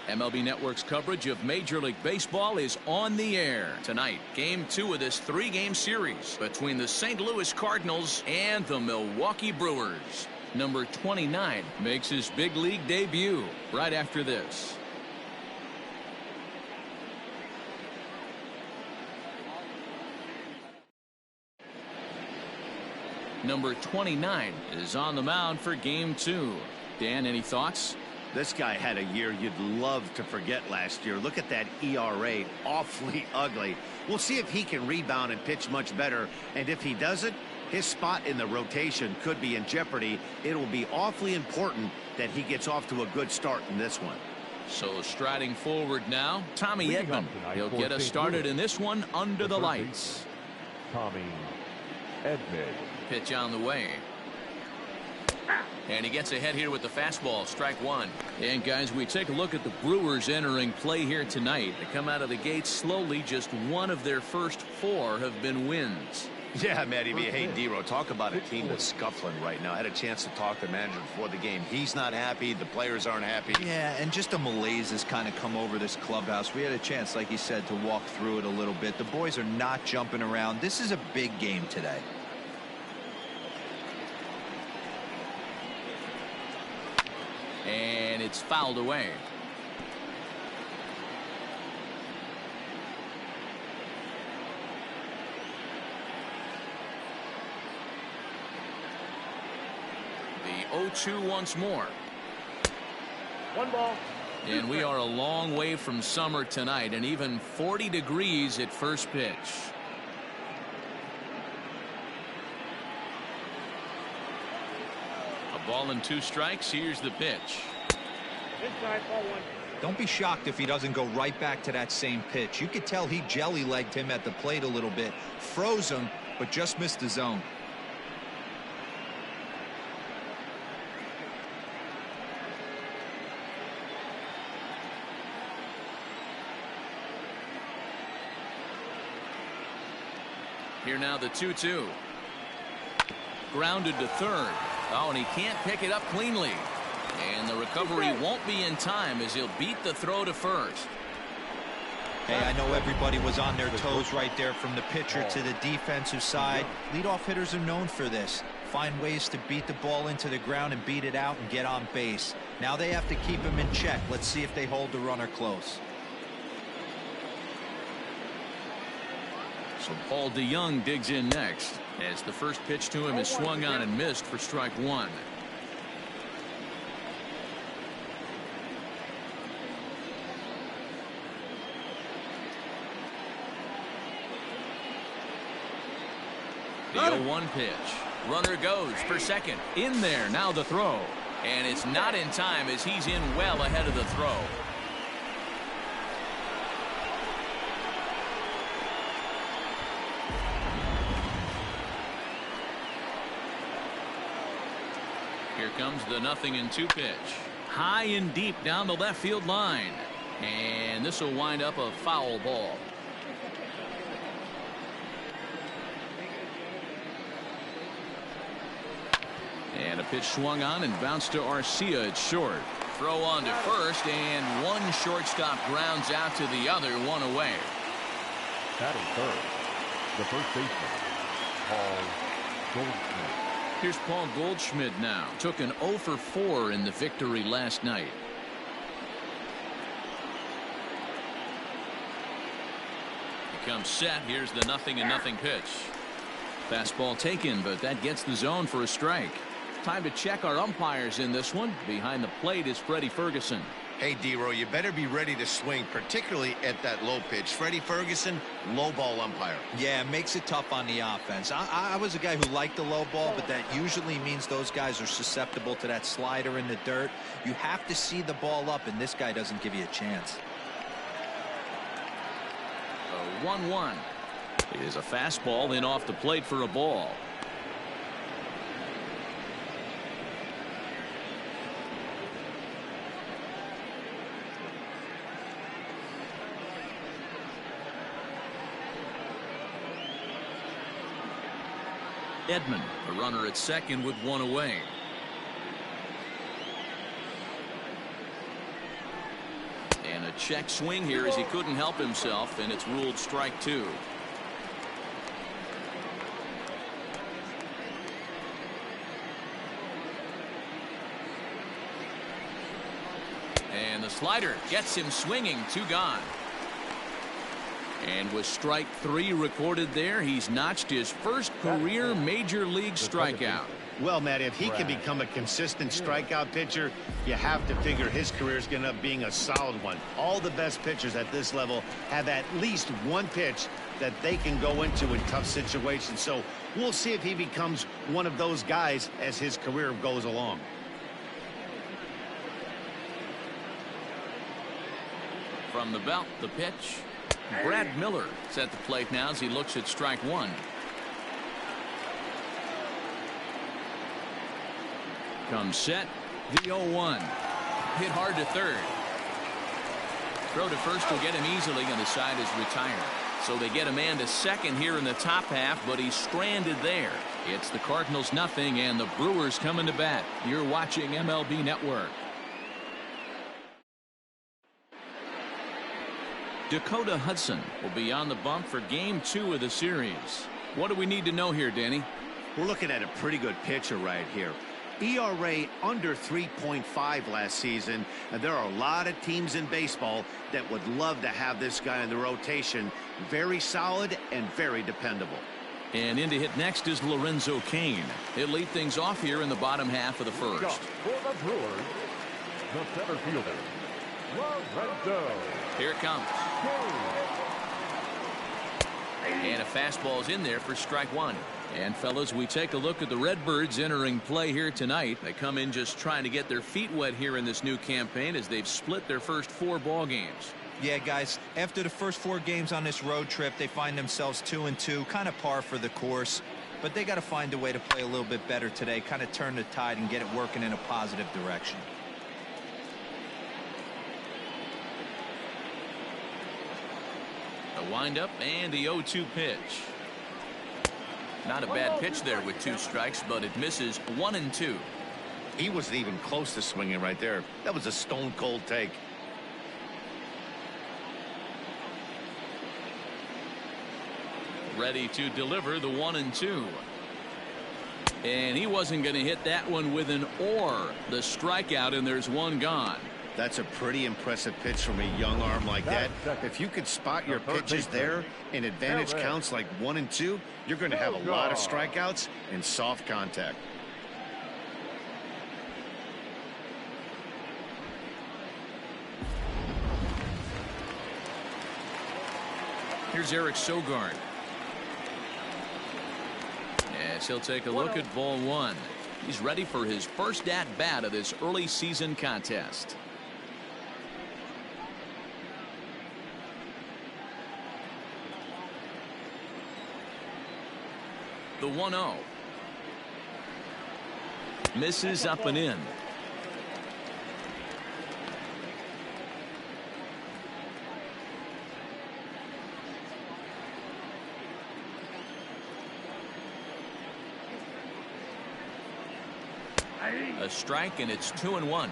MLB Network's coverage of Major League Baseball is on the air tonight. Game 2 of this 3-game series between the St. Louis Cardinals and the Milwaukee Brewers. Number 29 makes his big league debut right after this. Number 29 is on the mound for Game 2. Dan, any thoughts? This guy had a year you'd love to forget last year. Look at that ERA, awfully ugly. We'll see if he can rebound and pitch much better. And if he doesn't, his spot in the rotation could be in jeopardy. It will be awfully important that he gets off to a good start in this one. So striding forward now, Tommy Edman. He'll get us started in this one under the lights. Tommy Edman. Pitch on the way. And he gets ahead here with the fastball. Strike one. And guys, we take a look at the Brewers entering play here tonight. They come out of the gate slowly. Just one of their first 4 have been wins. Yeah, Matty B. Hey, D-Ro, talk about a team that's scuffling right now. I had a chance to talk to the manager before the game. He's not happy. The players aren't happy. Yeah, and just a malaise has kind of come over this clubhouse. We had a chance, like you said, to walk through it a little bit. The boys are not jumping around. This is a big game today. And it's fouled away. The 0-2 once more. 1 ball. And we are a long way from summer tonight, and even 40 degrees at first pitch. Ball and 2 strikes. Here's the pitch. Inside, ball 1. Don't be shocked if he doesn't go right back to that same pitch. You could tell he jelly-legged him at the plate a little bit. Froze him, but just missed the zone. Here now the 2-2. Grounded to third. Oh, and he can't pick it up cleanly. And the recovery won't be in time as he'll beat the throw to first. Hey, I know everybody was on their toes right there from the pitcher to the defensive side. Leadoff hitters are known for this. Find ways to beat the ball into the ground and beat it out and get on base. Now they have to keep him in check. Let's see if they hold the runner close. So Paul DeYoung digs in next as the first pitch to him is swung on and missed for strike one. The 0-1 pitch. Runner goes for second. In there. Now the throw. And it's not in time as he's in well ahead of the throw. Here comes the 0-2 pitch. High and deep down the left field line. And this will wind up a foul ball. And a pitch swung on and bounced to Arcia at short. Throw on to first, and one shortstop grounds out to the other, one away. Batting third, the first baseman, Paul Goldschmidt. Here's Paul Goldschmidt now. Took an 0 for 4 in the victory last night. He comes set. Here's the 0-0 pitch. Fastball taken, but that gets the zone for a strike. Time to check our umpires in this one. Behind the plate is Freddie Ferguson. Hey, D-Row, you better be ready to swing, particularly at that low pitch. Freddie Ferguson, low ball umpire. Yeah, it makes it tough on the offense. I was a guy who liked the low ball, but that usually means those guys are susceptible to that slider in the dirt. You have to see the ball up, and this guy doesn't give you a chance. A 1-1 is a fastball in off the plate for a ball. Edman, a runner at second with one away. Check swing here as he couldn't help himself, and it's ruled strike 2. And the slider gets him swinging. 2 gone. And with strike 3 recorded there, he's notched his first career major league strikeout. Well, Matt, if he can become a consistent strikeout pitcher, you have to figure his career is going to end up being a solid one. All the best pitchers at this level have at least one pitch that they can go into in tough situations. So we'll see if he becomes one of those guys as his career goes along. From the belt, the pitch. Brad Miller is at the plate now as he looks at strike 1. Comes set. The 0-1. Hit hard to third. Throw to first will get him easily, and the side is retired. So they get a man to second here in the top half, but he's stranded there. It's the Cardinals nothing, and the Brewers coming to bat. You're watching MLB Network. Dakota Hudson will be on the bump for game 2 of the series. What do we need to know here, Danny? We're looking at a pretty good pitcher right here. ERA under 3.5 last season, and there are a lot of teams in baseball that would love to have this guy in the rotation. Very solid and very dependable. And in to hit next is Lorenzo Cain. He'll lead things off here in the bottom half of the first. For the Brewers, the center fielder, Lorenzo. Here it comes. And a fastball's in there for strike 1. And fellas, we take a look at the Redbirds entering play here tonight. They come in just trying to get their feet wet here in this new campaign as they've split their first 4 ball games. Yeah, guys, after the first 4 games on this road trip, they find themselves 2-2, kind of par for the course. But they got to find a way to play a little bit better today, kind of turn the tide and get it working in a positive direction. The windup and the 0-2 pitch. Not a bad pitch there with 2 strikes, but it misses 1-2. He wasn't even close to swinging right there. That was a stone cold take. Ready to deliver the 1-2. And he wasn't going to hit that one with an or. The strikeout, and there's 1 gone. That's a pretty impressive pitch from a young arm like that. If you could spot your pitches there in advantage counts like 1 and 2, you're going to have a lot of strikeouts and soft contact. Here's Eric Sogard. Yes, he'll take a look at ball 1. He's ready for his first at-bat of this early season contest. The 1-0. Misses up and in. A strike, and it's 2-1.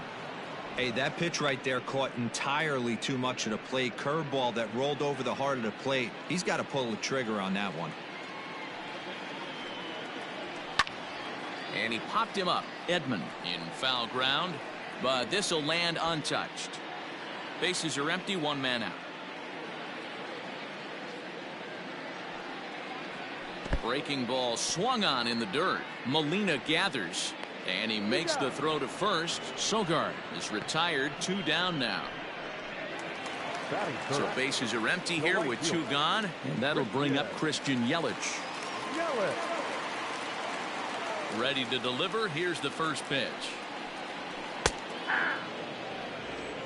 Hey, that pitch right there caught entirely too much of the plate. Curveball that rolled over the heart of the plate. He's got to pull the trigger on that one. And he popped him up. Edman in foul ground, but this will land untouched. Bases are empty, 1 man out. Breaking ball swung on in the dirt. Molina gathers, and he makes the throw to first. Sogard is retired, 2 down now. So bases are empty here with 2 gone, and that'll bring up Christian Yelich. Ready to deliver. Here's the first pitch.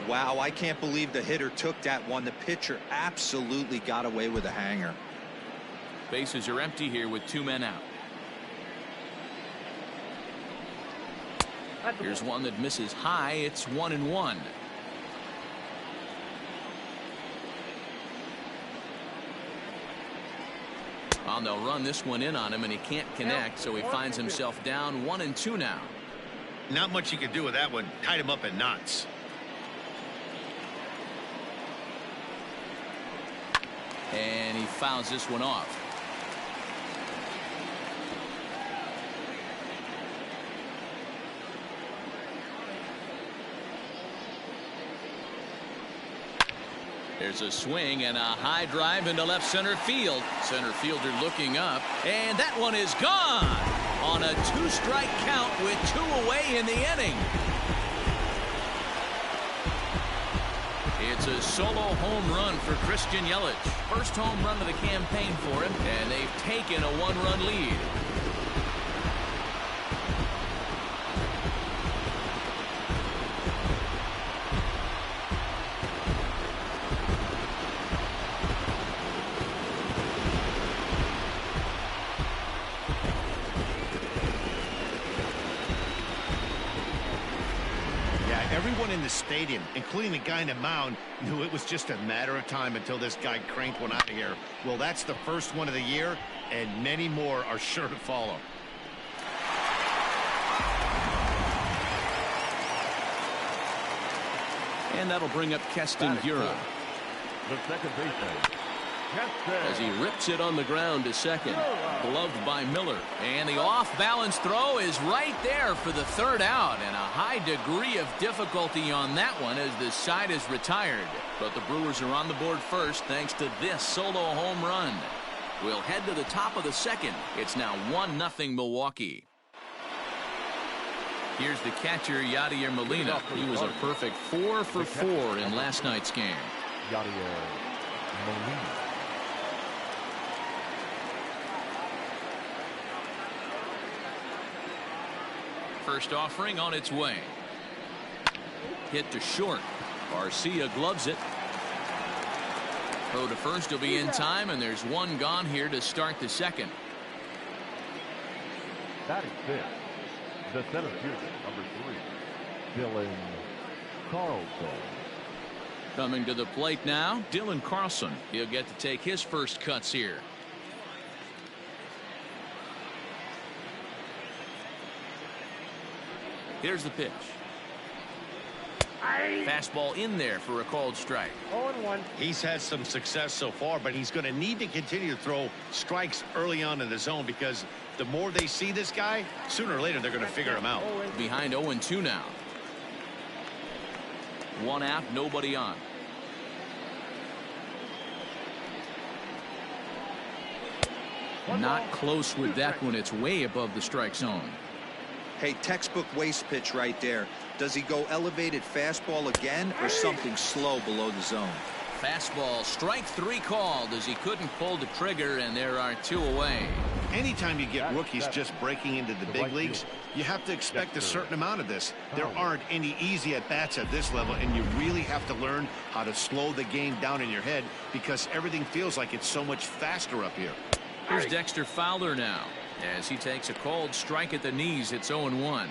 Wow, I can't believe the hitter took that one. The pitcher absolutely got away with a hanger. Bases are empty here with 2 men out. Here's one that misses high. It's 1-1. Well, they'll run this one in on him, and he can't connect, so he finds himself down 1-2 now. Not much you can do with that one. Tied him up in knots. And he fouls this one off. There's a swing and a high drive into left center field. Center fielder looking up, and that one is gone on a 2-strike count with 2 away in the inning. It's a solo home run for Christian Yelich. First home run of the campaign for him, and they've taken a 1-run lead. Everyone in the stadium, including the guy in the mound, knew it was just a matter of time until this guy cranked one out of here. Well, that's the first one of the year, and many more are sure to follow. And that'll bring up Keston Hiura. The second baseman, As he rips it on the ground to second. Gloved by Miller. And the off-balance throw is right there for the third out. And a high degree of difficulty on that one as the side is retired. But the Brewers are on the board first thanks to this solo home run. We'll head to the top of the second. It's now 1-0 Milwaukee. Here's the catcher, Yadier Molina. He was a perfect 4 for 4 in last night's game. Yadier Molina. First offering on its way. Hit to short. Garcia gloves it. Throw to first will be in time, and there's one gone here to start the second. That is it. The center fielder, number 3, Dylan Carlson. Coming to the plate now, Dylan Carlson. He'll get to take his first cuts here. Here's the pitch. Fastball in there for a called strike. 0-1. He's had some success so far, but he's going to need to continue to throw strikes early on in the zone because the more they see this guy, sooner or later they're going to figure him out. Behind 0-2 now. One out, nobody on. Not close with that one. It's way above the strike zone. Hey, textbook waste pitch right there. Does he go elevated fastball again or something slow below the zone? Fastball, strike 3 called as he couldn't pull the trigger, and there are 2 away. Anytime you get rookies just breaking into the big leagues, you have to expect a certain amount of this. There aren't any easy at-bats at this level, and you really have to learn how to slow the game down in your head because everything feels like it's so much faster up here. Here's Dexter Fowler now as he takes a called strike at the knees. It's 0-1.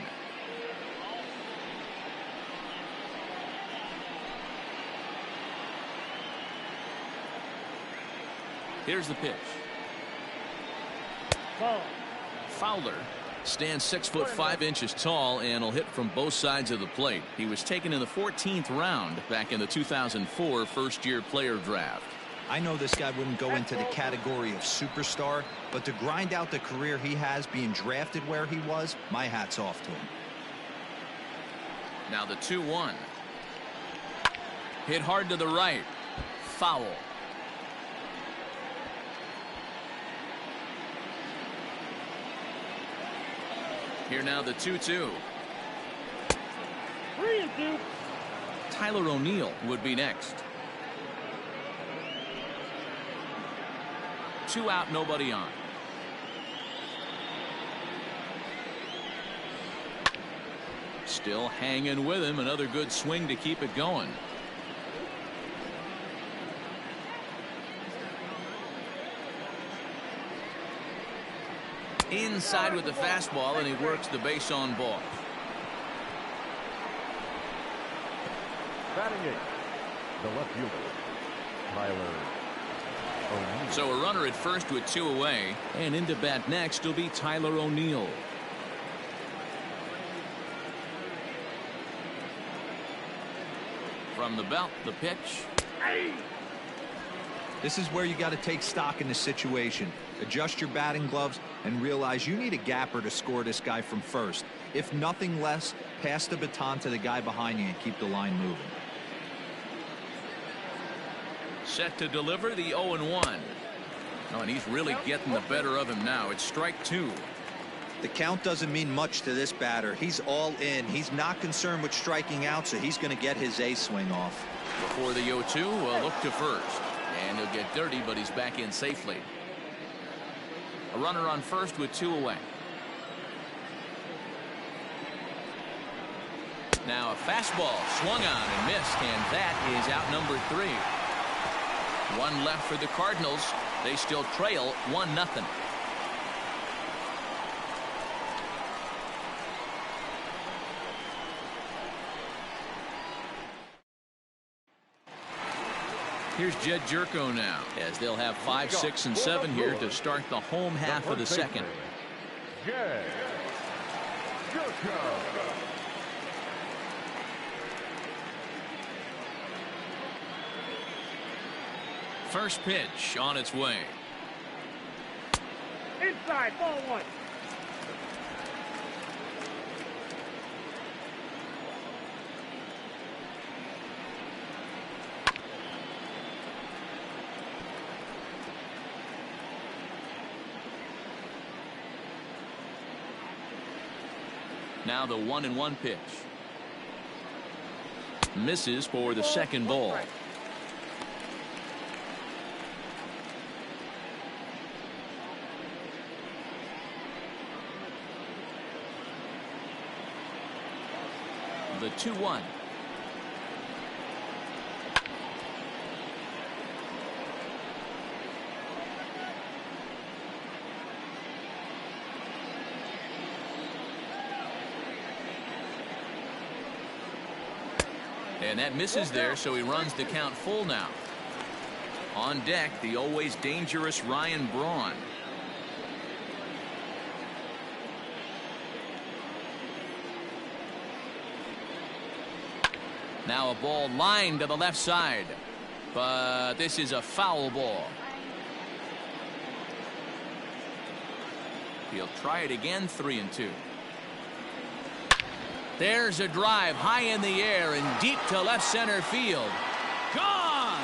Here's the pitch. Fowler stands 6'5" tall and will hit from both sides of the plate. He was taken in the 14th round back in the 2004 first-year player draft. I know this guy wouldn't go into the category of superstar, but to grind out the career he has being drafted where he was, my hat's off to him. Now the 2-1. Hit hard to the right. Foul. Here now the 2-2. 3-2. Tyler O'Neill would be next. 2 out, nobody on. Still hanging with him. Another good swing to keep it going. Inside with the fastball, and he works the base on ball. Batting 8, the left fielder, Tyler O'Neill. So a runner at first with 2 away, and into bat next will be Tyler O'Neill. From the belt, the pitch. This is where you got to take stock in the situation. Adjust your batting gloves and realize you need a gapper to score this guy from first. If nothing less, pass the baton to the guy behind you and keep the line moving. Set to deliver the 0-1. Oh, and he's really getting the better of him now. It's strike 2. The count doesn't mean much to this batter. He's all in. He's not concerned with striking out, so he's going to get his A swing off. Before the 0-2, a look to first. And he'll get dirty, but he's back in safely. A runner on first with 2 away. Now a fastball swung on and missed, and that is out number 3. 1 left for the Cardinals. They still trail 1-0. Here's Jed Jerko now, as they'll have 5, 6, and 7 here to start the home half of the second. Jed Jerko. First pitch on its way. Inside, ball 1. Now the 1-1 pitch. Misses for the second ball. The 2-1. And that misses there, so he runs the count full now. On deck, the always dangerous Ryan Braun. Now a ball lined to the left side, but this is a foul ball. He'll try it again, 3-2. There's a drive high in the air and deep to left center field. Gone!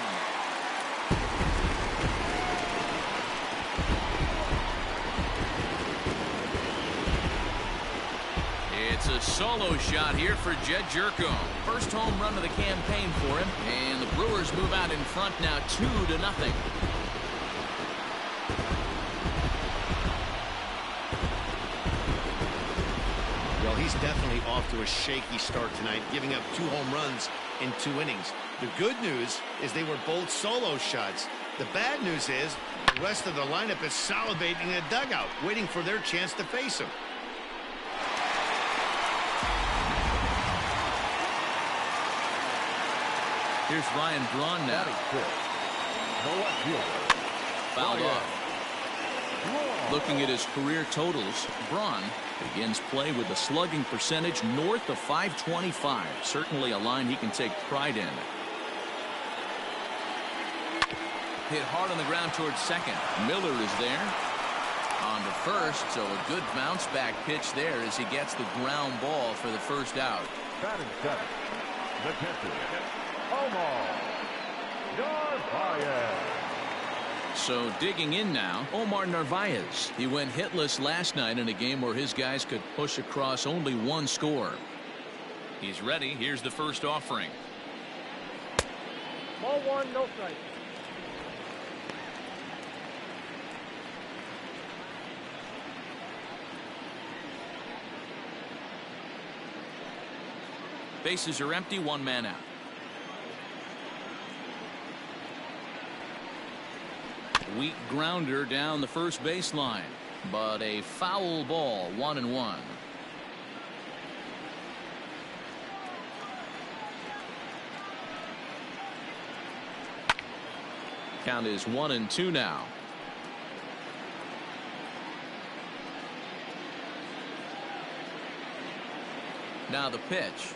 It's a solo shot here for Jed Jerko. First home run of the campaign for him, and the Brewers move out in front now 2-0. Well, he's definitely off to a shaky start tonight, giving up 2 home runs in 2 innings. The good news is they were both solo shots. The bad news is the rest of the lineup is salivating in the dugout, waiting for their chance to face him. Here's Ryan Braun now. Fouled off. Looking at his career totals, Braun begins play with a slugging percentage north of .525. Certainly a line he can take pride in. Hit hard on the ground towards second. Miller is there. On to first, so a good bounce back pitch there as he gets the ground ball for the first out. Batting 7, the catcher, Omar Narvaez. So digging in now, Omar Narvaez. He went hitless last night in a game where his guys could push across only 1 score. He's ready. Here's the first offering. Ball 1, no strike. Bases are empty, 1 man out. Weak grounder down the first baseline, but a foul ball, 1-1. Count is 1-2 now. Now the pitch.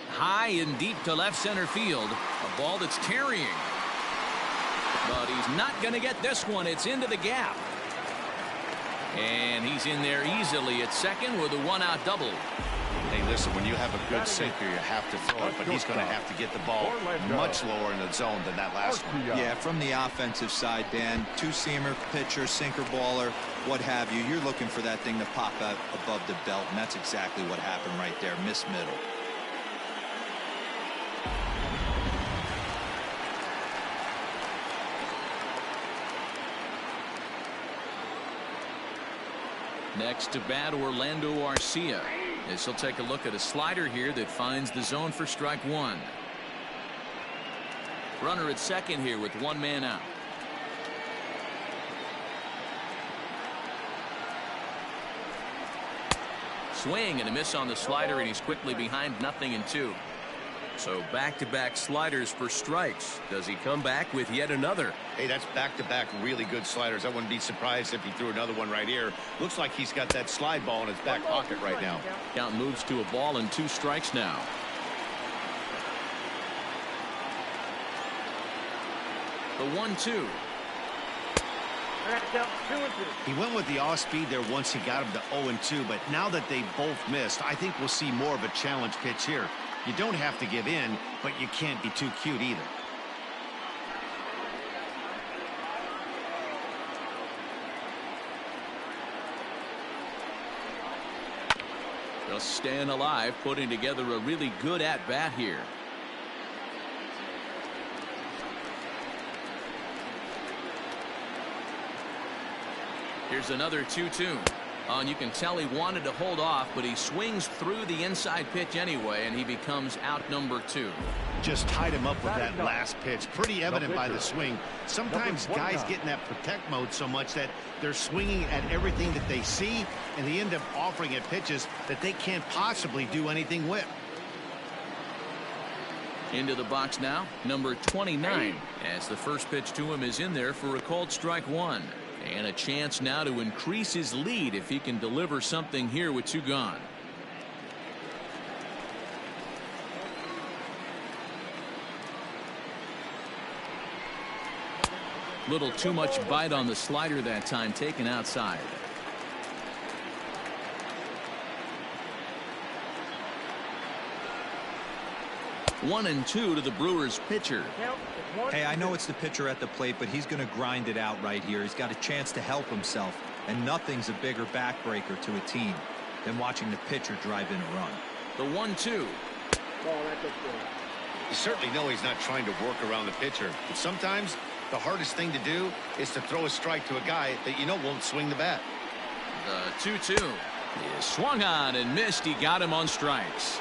High and deep to left center field. A Ball that's carrying. But he's not going to get this one. It's into the gap. And he's in there easily at second with a one-out double. Hey, listen, when you have a good sinker, you have to throw it, but he's going to have to get the ball much lower in the zone than that last one. Yeah, from the offensive side, Dan, two-seamer, pitcher, sinker baller, what have you. You're looking for that thing to pop out above the belt, and that's exactly what happened right there. Miss middle. Next to bat, Orlando Arcia. As he'll take a look at a slider here that finds the zone for strike one. Runner at second here with one man out. Swing and a miss on the slider, and he's quickly behind 0-2. So back-to-back sliders for strikes. Does he come back with yet another? Hey, that's back-to-back really good sliders. I wouldn't be surprised if he threw another one right here. Looks like he's got that slide ball in his back pocket right now. Count moves to a ball and 2 strikes now. The 1-2. He went with the off speed there once he got him to 0-2, but now that they both missed, I think we'll see more of a challenge pitch here. You don't have to give in, but you can't be too cute either. Just staying alive, putting together a really good at-bat here. Here's another 2-2. And you can tell he wanted to hold off, but he swings through the inside pitch anyway, and he becomes out number 2. Just tied him up with that last pitch. Pretty evident by the swing. Sometimes guys get in that protect mode so much that they're swinging at everything that they see, and they end up offering at pitches that they can't possibly do anything with. Into the box now, number 29, as the first pitch to him is in there for a called strike one. And a chance now to increase his lead if he can deliver something here with 2 gone. Little too much bite on the slider that time, taken outside. One and two to the Brewers pitcher. Hey, I know it's the pitcher at the plate, but he's going to grind it out right here. He's got a chance to help himself, and nothing's a bigger backbreaker to a team than watching the pitcher drive in a run. The 1-2. You certainly know he's not trying to work around the pitcher, but sometimes the hardest thing to do is to throw a strike to a guy that you know won't swing the bat. The 2-2 is swung on and missed. He got him on strikes.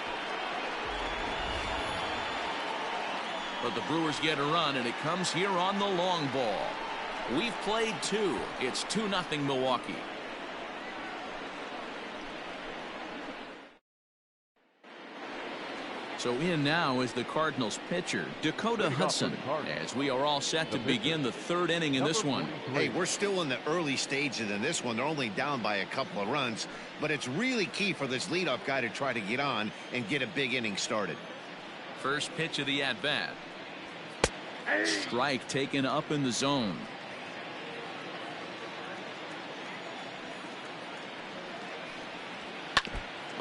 But the Brewers get a run, and it comes here on the long ball. We've played 2. It's 2-0 Milwaukee. So in now is the Cardinals pitcher, Dakota Hudson, as we are all set to begin the 3rd inning in this one. Hey, we're still in the early stages in this one. They're only down by a couple of runs, but it's really key for this leadoff guy to try to get on and get a big inning started. First pitch of the at-bat. Strike taken up in the zone.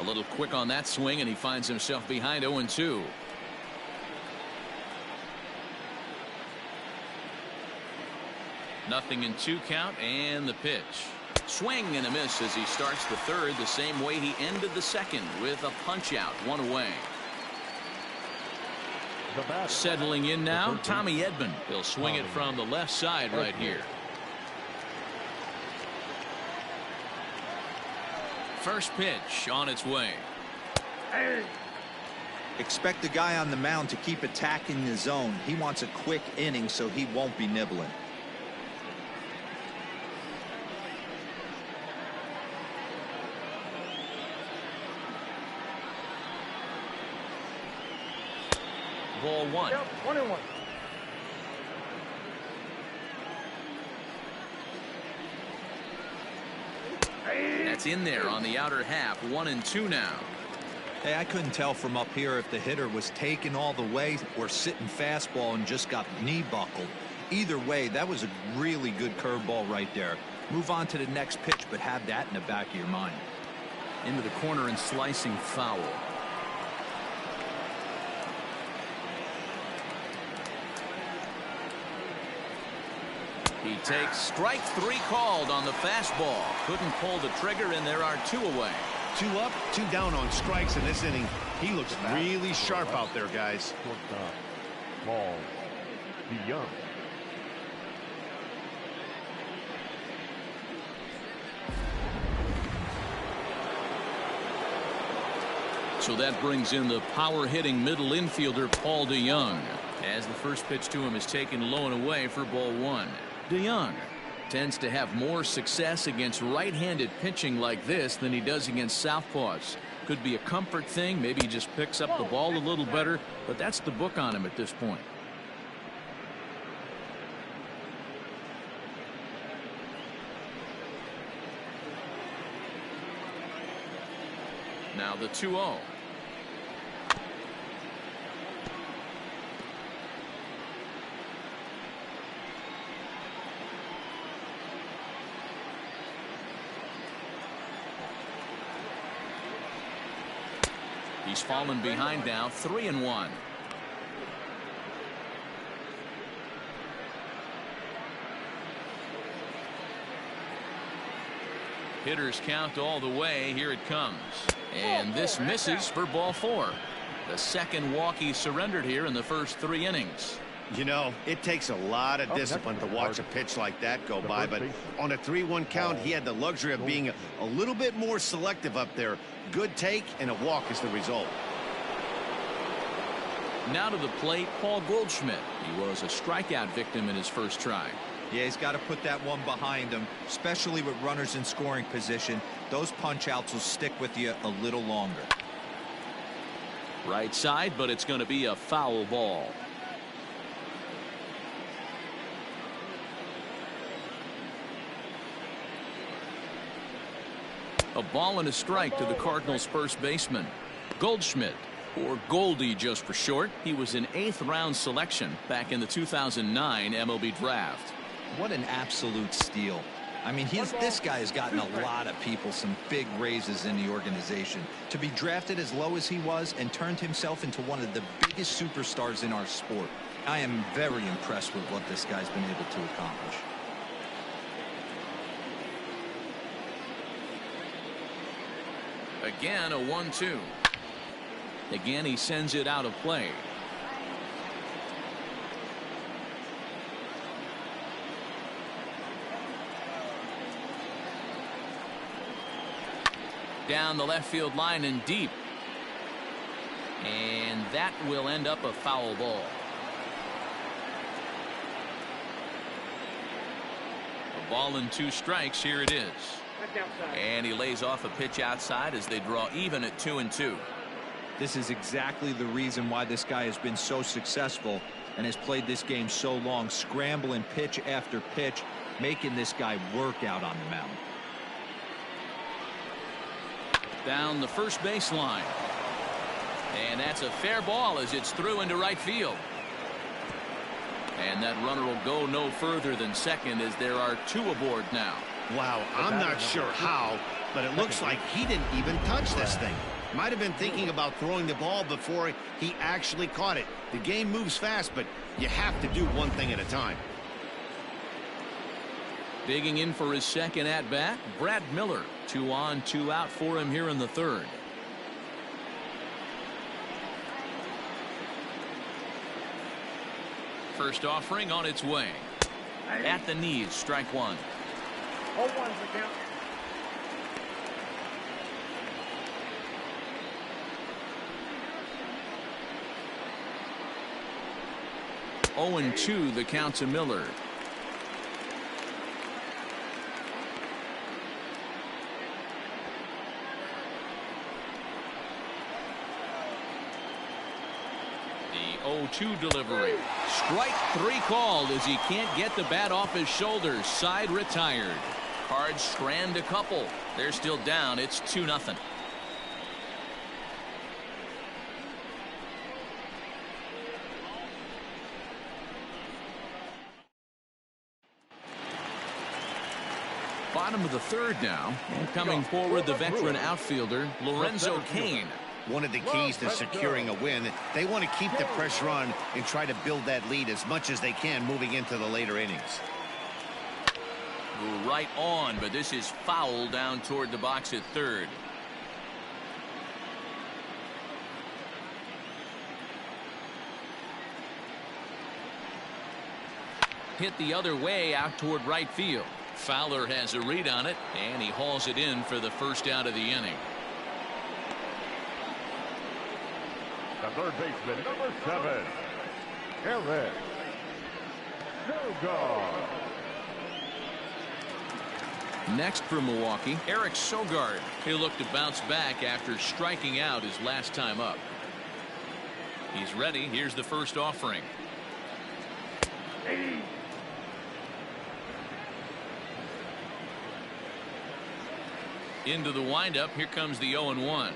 A little quick on that swing, and he finds himself behind 0-2. Nothing in 2 count, and the pitch. Swing and a miss as he starts the 3rd the same way he ended the 2nd, with a punch out, 1 away. Settling in now, Tommy Edman. He'll swing it from the left side right here. First pitch on its way. Expect the guy on the mound to keep attacking the zone. He wants a quick inning, so he won't be nibbling. Ball 1. Yep, 1-1. That's in there on the outer half. 1-2 now. Hey, I couldn't tell from up here if the hitter was taking all the way or sitting fastball and just got knee buckled. Either way, that was a really good curveball right there. Move on to the next pitch, but have that in the back of your mind. Into the corner and slicing foul. He takes strike 3 called on the fastball. Couldn't pull the trigger, and there are 2 away. 2 up, 2 down on strikes in this inning. He looks really sharp out there, guys. Shortstop, Paul DeYoung. So that brings in the power-hitting middle infielder Paul DeYoung, as the first pitch to him is taken low and away for ball 1. DeYoung tends to have more success against right-handed pitching like this than he does against southpaws. Could be a comfort thing. Maybe he just picks up the ball a little better, but that's the book on him at this point. Now the 2-0. He's fallen behind now, 3-1. Hitters count all the way. Here it comes. And this misses for ball 4. The second walk he surrendered here in the first 3 innings. You know, it takes a lot of discipline to watch a pitch like that go by, but on a 3-1 count, he had the luxury of being a little bit more selective up there. Good take, and a walk is the result. Now to the plate, Paul Goldschmidt. He was a strikeout victim in his first try. Yeah, he's got to put that one behind him, especially with runners in scoring position. Those punch-outs will stick with you a little longer. Right side, but it's going to be a foul ball. A ball and a strike to the Cardinals' first baseman, Goldschmidt, or Goldie just for short. He was an 8th round selection back in the 2009 MLB draft. What an absolute steal. I mean, this guy has gotten a lot of people some big raises in the organization. To be drafted as low as he was and turned himself into one of the biggest superstars in our sport. I am very impressed with what this guy's been able to accomplish. Again, a 1-2. Again, he sends it out of play. Down the left field line and deep. And that will end up a foul ball. A ball and 2 strikes. Here it is. And he lays off a pitch outside as they draw even at 2-2. This is exactly the reason why this guy has been so successful and has played this game so long, scrambling pitch after pitch, making this guy work out on the mound. Down the first baseline. And that's a fair ball as it's through into right field. And that runner will go no further than second as there are 2 aboard now. Wow, I'm not sure how, but it looks like he didn't even touch this thing. Might have been thinking about throwing the ball before he actually caught it. The game moves fast, but you have to do one thing at a time. Digging in for his second at-bat, Brad Miller. 2 on, 2 out for him here in the 3rd. First offering on its way. At the knees, strike 1. 0-1's the count. Oh and 2 the count to Miller. The 0-2 delivery. Strike 3 called as he can't get the bat off his shoulders. Side retired. Cards strand a couple. They're still down. It's 2-0. bottom of the third now. And coming forward, the veteran outfielder, Lorenzo Cain. One of the keys to securing a win, they want to keep the pressure on and try to build that lead as much as they can moving into the later innings. Right on, but this is foul down toward the box at third. Hit the other way out toward right field. Fowler has a read on it, and he hauls it in for the first out of the inning. The third baseman, number 7, Eric Sogard. Next for Milwaukee, Eric Sogard. He'll look to bounce back after striking out his last time up. He's ready. Here's the first offering. Into the windup. Here comes the 0-1.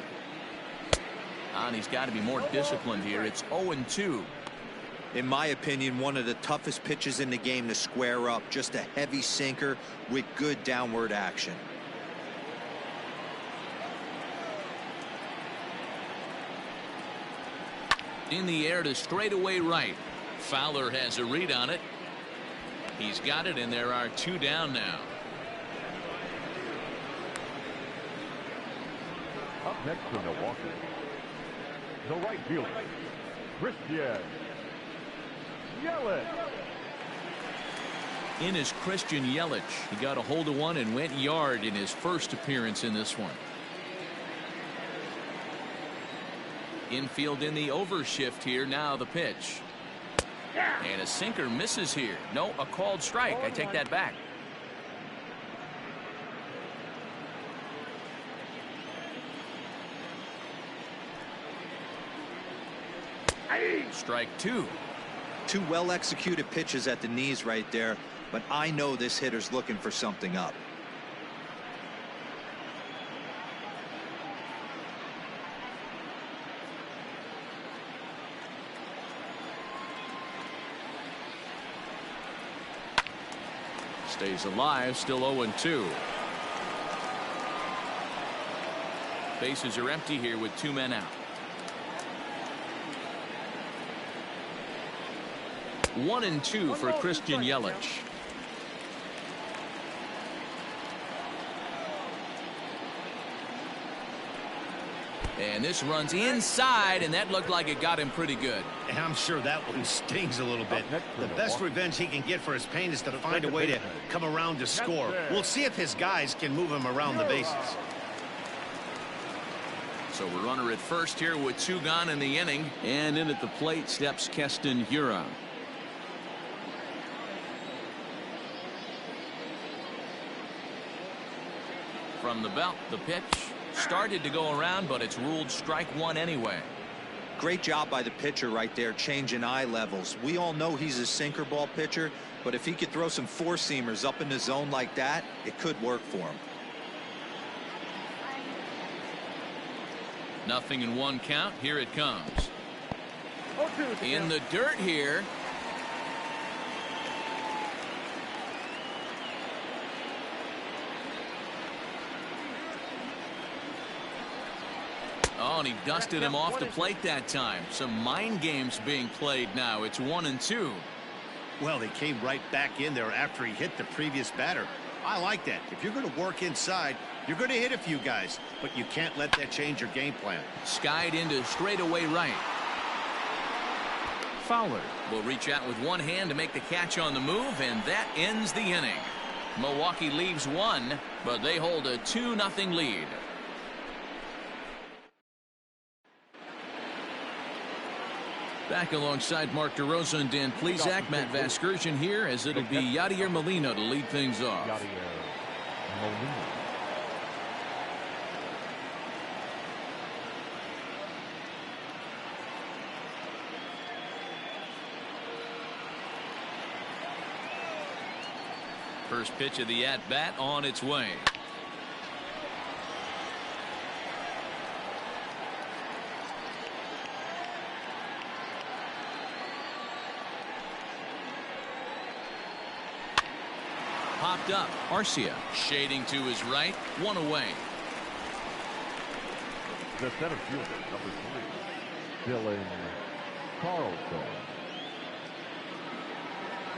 And he's got to be more disciplined here. It's 0-2. In my opinion, one of the toughest pitches in the game to square up. Just a heavy sinker with good downward action. In the air to straightaway right. Fowler has a read on it. He's got it, and there are 2 down now. Up next for Milwaukee, the right fielder, Christian Yelich. In is Christian Yelich. He got a hold of one and went yard in his first appearance in this one. Infield in the overshift here. Now the pitch. And a sinker misses here. No, a called strike. I take that back. Strike 2. 2 well-executed pitches at the knees right there, but I know this hitter's looking for something up. Stays alive, still 0-2. Bases are empty here with 2 men out. 1-2 for Christian Yelich. And this runs inside, and that looked like it got him pretty good. And I'm sure that one stings a little bit. The best revenge he can get for his pain is to find a way to come around to score. We'll see if his guys can move him around the bases. So we're runner at first here with 2 gone in the inning. And in at the plate steps Keston Hiura. From the belt, the pitch started to go around, but it's ruled strike 1 anyway. Great job by the pitcher right there, changing eye levels. We all know he's a sinker ball pitcher, but if he could throw some 4-seamers up in the zone like that, it could work for him. Nothing in 1 count. Here it comes. In the dirt here. Oh, and he dusted him off the plate that time. Some mind games being played now. It's 1-2. Well, he came right back in there after he hit the previous batter. I like that. If you're going to work inside, you're going to hit a few guys, but you can't let that change your game plan. Skied into straightaway right. Fowler will reach out with one hand to make the catch on the move, and that ends the inning. Milwaukee leaves 1, but they hold a 2-0 lead. Back alongside Mark DeRosa and Dan Plesac, Matt Vasgersian here, as it'll be Yadier Molina to lead things off. First pitch of the at-bat on its way. popped up. Arcia shading to his right. One away. The center fielder, number 3, Dylan Carlson.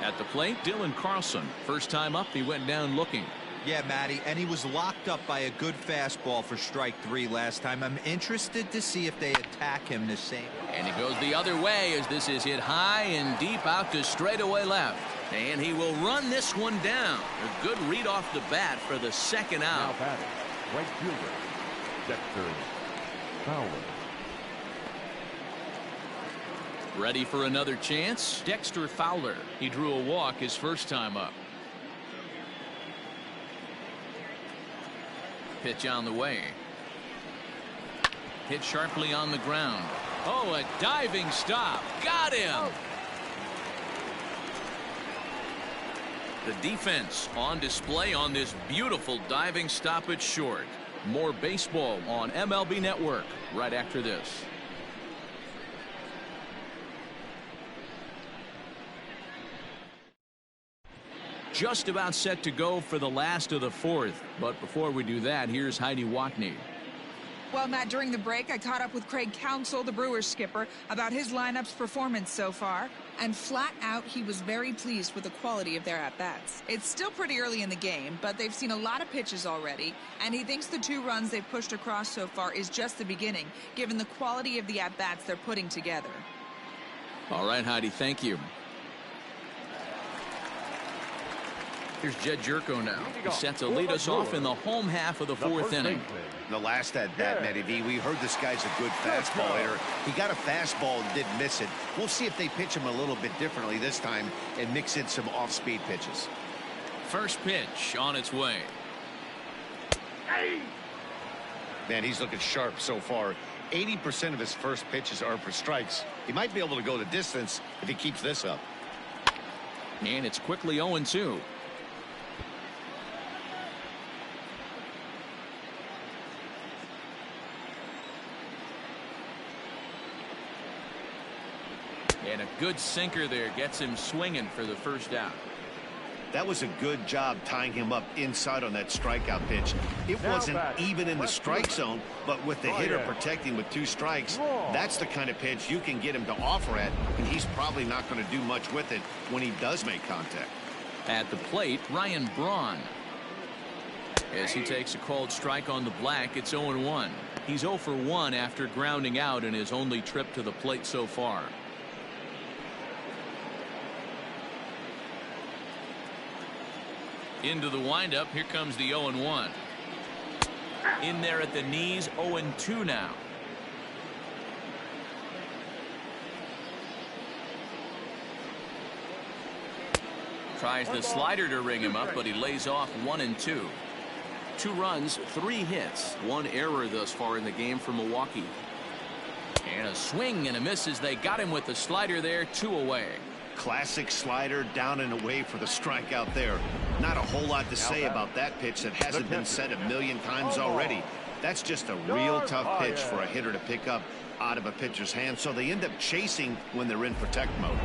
At the plate, Dylan Carlson. First time up, he went down looking. Yeah, Matty, and he was locked up by a good fastball for strike 3 last time. I'm interested to see if they attack him the same. And he goes the other way as this is hit high and deep out to straightaway left. And he will run this one down. A good read off the bat for the second out. Now batting, right fielder, Dexter Fowler. Ready for another chance? Dexter Fowler. He drew a walk his first time up. Pitch on the way. Hit sharply on the ground. Oh, a diving stop. Got him. The defense on display on this beautiful diving stop at short. More baseball on MLB Network right after this. Just about set to go for the last of the fourth. But before we do that, here's Heidi Watney. Well, Matt, during the break, I caught up with Craig Counsell, the Brewers skipper, about his lineup's performance so far. And flat out, he was very pleased with the quality of their at-bats. It's still pretty early in the game, but they've seen a lot of pitches already. And he thinks the 2 runs they've pushed across so far is just the beginning, given the quality of the at-bats they're putting together. All right, Heidi, thank you. Here's Jed Jerko now. He's set to lead us off in the home half of the 4th inning. The last at bat, Matty V, we heard this guy's a good fastball hitter. He got a fastball and didn't miss it. We'll see if they pitch him a little bit differently this time and mix in some off-speed pitches. First pitch on its way. Man, he's looking sharp so far. 80% of his first pitches are for strikes. He might be able to go the distance if he keeps this up. And it's quickly 0-2. And a good sinker there gets him swinging for the first out. That was a good job tying him up inside on that strikeout pitch. It wasn't even in the strike zone, but with the hitter protecting with 2 strikes, that's the kind of pitch you can get him to offer at, and he's probably not going to do much with it when he does make contact. At the plate, Ryan Braun. As he takes a called strike on the black, it's 0-1. He's 0 for 1 after grounding out in his only trip to the plate so far. Into the windup. Here comes the 0-1. In there at the knees. 0-2 now. Tries the slider to ring him up, but he lays off 1-2. 2 runs, 3 hits, 1 error thus far in the game for Milwaukee. And a swing and a miss as they got him with the slider there. 2 away. Classic slider down and away for the strikeout there. Not a whole lot to say about that pitch that hasn't been said a million times already. That's just a real tough pitch for a hitter to pick up out of a pitcher's hand, so they end up chasing when they're in protect mode.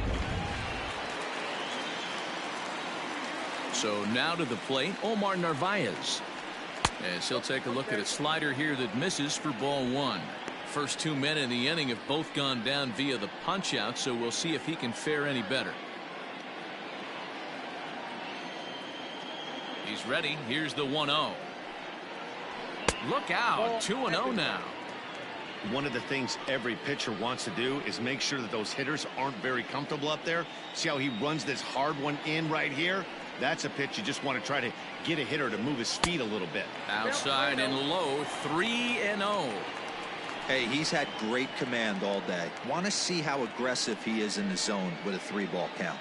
So now to the plate, Omar Narvaez. As he'll take a look at a slider here that misses for ball 1. First 2 men in the inning have both gone down via the punch out, so we'll see if he can fare any better. He's ready. Here's the 1-0. Look out. 2-0 now. One of the things every pitcher wants to do is make sure that those hitters aren't very comfortable up there. See how he runs this hard one in right here? That's a pitch you just want to try to get a hitter to move his feet a little bit. Outside and low. 3-0. Hey, he's had great command all day. Want to see how aggressive he is in the zone with a 3-ball count.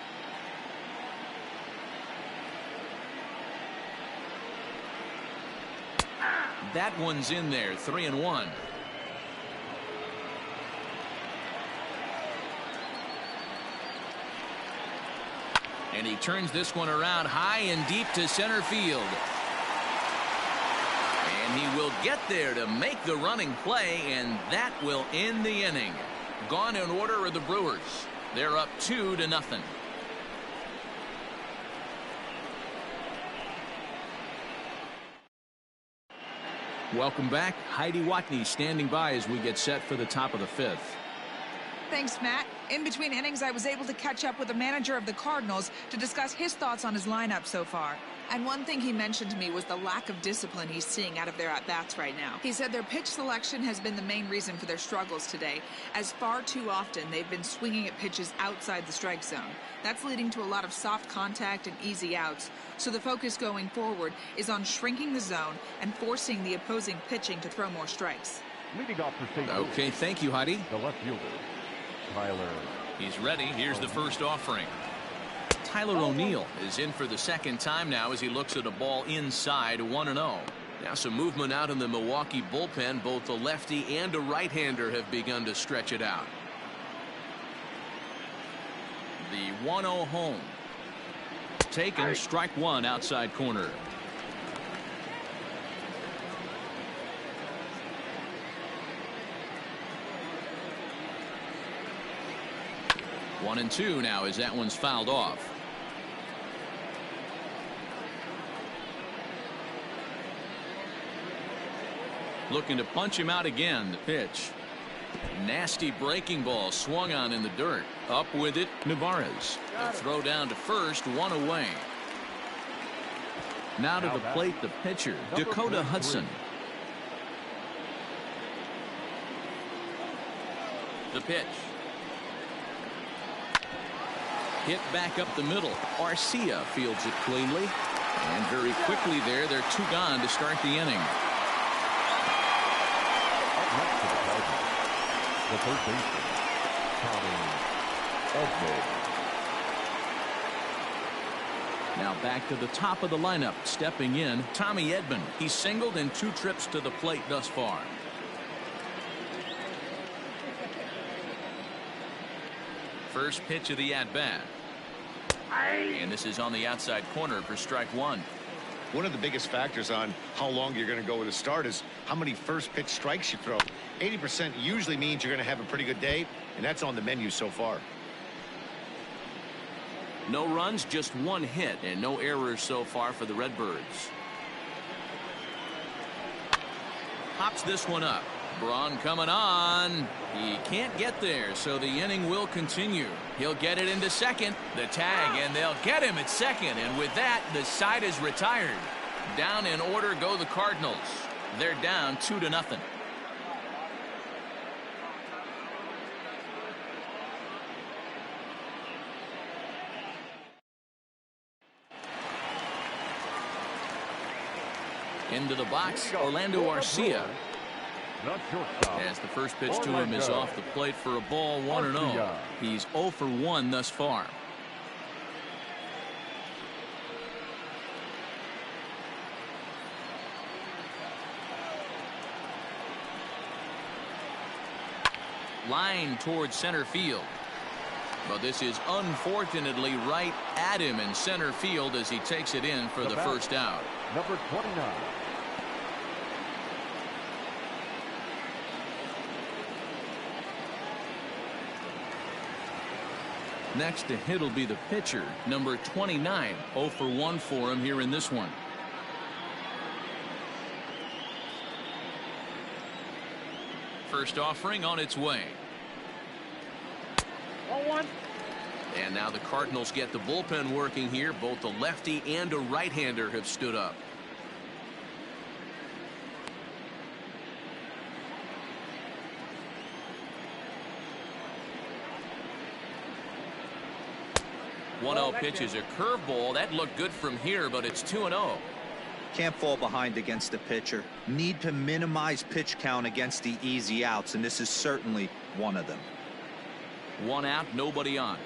That one's in there. 3-1. And he turns this one around high and deep to center field. And he will get there to make the running play, and that will end the inning. Gone in order are the Brewers. They're up 2-0. Welcome back. Heidi Watney standing by as we get set for the top of the fifth. Thanks, Matt. In between innings, I was able to catch up with the manager of the Cardinals to discuss his thoughts on his lineup so far. And one thing he mentioned to me was the lack of discipline he's seeing out of their at-bats right now. He said their pitch selection has been the main reason for their struggles today, as far too often they've been swinging at pitches outside the strike zone. That's leading to a lot of soft contact and easy outs, so the focus going forward is on shrinking the zone and forcing the opposing pitching to throw more strikes. Leading off for St. Louis, Okay, thank you, Heidi. the left fielder, Tyler. He's ready. Here's the first offering. Tyler O'Neill is in for the second time now as he looks at a ball inside 1-0. Now some movement out in the Milwaukee bullpen. Both a lefty and a right-hander have begun to stretch it out. The 1-0 home. Taken, strike one, outside corner. One and two now as that one's fouled off. Looking to punch him out again. The pitch. Nasty breaking ball swung on in the dirt. Up with it, Nevarez. The throw down to first, one away. Now to the plate, the pitcher, Dakota Hudson. The pitch. Hit back up the middle. Arcia fields it cleanly. And very quickly there, they're two gone to start the inning. The third baseman, Cardinals. Now back to the top of the lineup. Stepping in, Tommy Edman. He's singled in 2 trips to the plate thus far. First pitch of the at-bat. And this is on the outside corner for strike one. One of the biggest factors on how long you're going to go with a start is how many first pitch strikes you throw. 80% usually means you're going to have a pretty good day, and that's on the menu so far. No runs, just 1 hit, and no errors so far for the Redbirds. Pops this one up. Braun coming on. He can't get there, so the inning will continue. He'll get it into second. The tag, and they'll get him at second. And with that, the side is retired. Down in order go the Cardinals. They're down 2-0. Into the box, Orlando Arcia. Not shortstop. As the first pitch to him is off the plate for a ball, 1-0. He's 0 for 1 thus far. Line towards center field. But this is unfortunately right at him in center field as he takes it in for the first out. Number 29. Next to hit will be the pitcher, number 29. 0 for 1 for him here in this one. First offering on its way. 0-1. And now the Cardinals get the bullpen working here. Both a lefty and a right-hander have stood up. One 1-0 pitch is a curveball. That looked good from here, but it's 2-0. Can't fall behind against the pitcher. Need to minimize pitch count against the easy outs, and this is certainly one of them. 1 out, nobody on.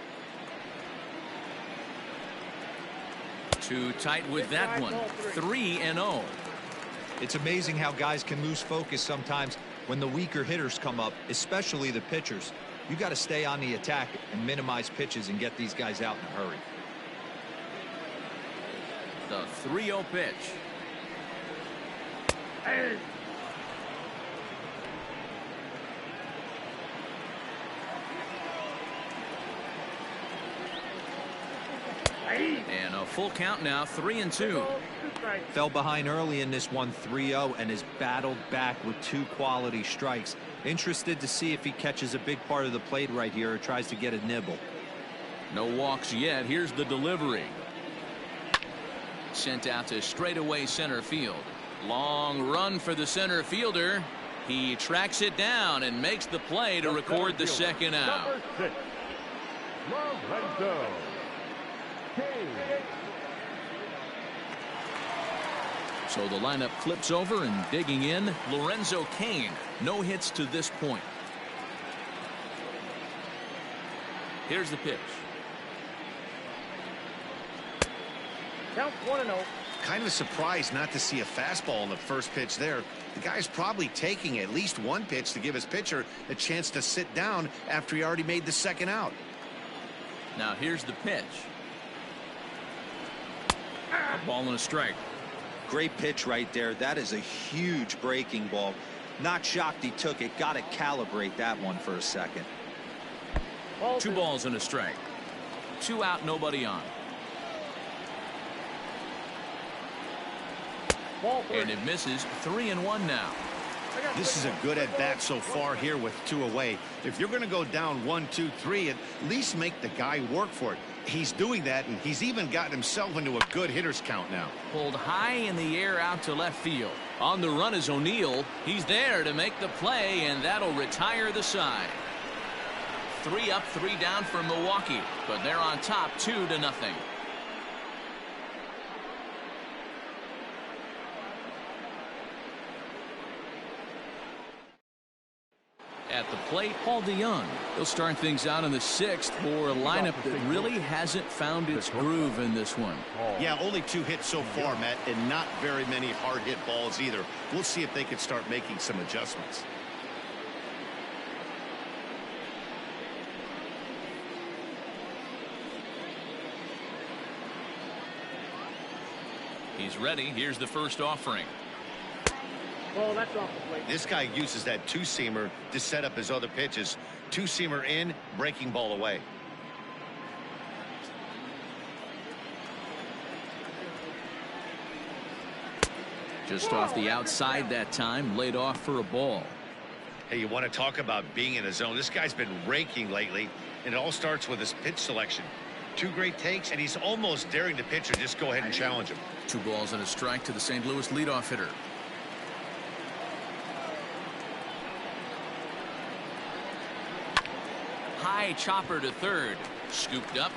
Too tight with that one. 3-0. It's amazing how guys can lose focus sometimes when the weaker hitters come up, especially the pitchers. You got to stay on the attack and minimize pitches and get these guys out in a hurry. The 3-0 pitch. And a full count now, 3-2. strike. Fell behind early in this one 3-0 and has battled back with 2 quality strikes. Interested to see if he catches a big part of the plate right here or tries to get a nibble. No walks yet. Here's the delivery. Sent out to straightaway center field. Long run for the center fielder. He tracks it down and makes the play to record the second out. Number 6, Lorenzo Kane. So the lineup flips over, and digging in, Lorenzo Kane. No hits to this point. Here's the pitch. Count 1-0. Kind of surprised not to see a fastball on the first pitch there. The guy's probably taking at least one pitch to give his pitcher a chance to sit down after he already made the second out. Now here's the pitch. A ball and a strike. Great pitch right there. That is a huge breaking ball. Not shocked he took it. Got to calibrate that one for a second. 2 balls and a strike. 2 out, nobody on. And it misses. 3-1 now. This is a good at bat so far here with 2 away. If you're going to go down 1, 2, 3, at least make the guy work for it. He's doing that, and he's even gotten himself into a good hitter's count now. Pulled high in the air out to left field. On the run is O'Neill. He's there to make the play, and that'll retire the side. 3 up, 3 down for Milwaukee, but they're on top 2-0. At the plate, Paul DeYoung. He'll start things out in the 6th for a lineup that really hasn't found its groove in this one. Yeah, only 2 hits so far, Matt, and not very many hard hit balls either. We'll see if they can start making some adjustments. He's ready. Here's the first offering. Well, that's off the plate. This guy uses that 2-seamer to set up his other pitches. 2-seamer in, breaking ball away. Just off the outside that time, laid off for a ball. Hey, you want to talk about being in a zone? This guy's been raking lately, and it all starts with his pitch selection. 2 great takes, and he's almost daring the pitcher just go ahead and challenge him. 2 balls and a strike to the St. Louis leadoff hitter. High chopper to third. Scooped up.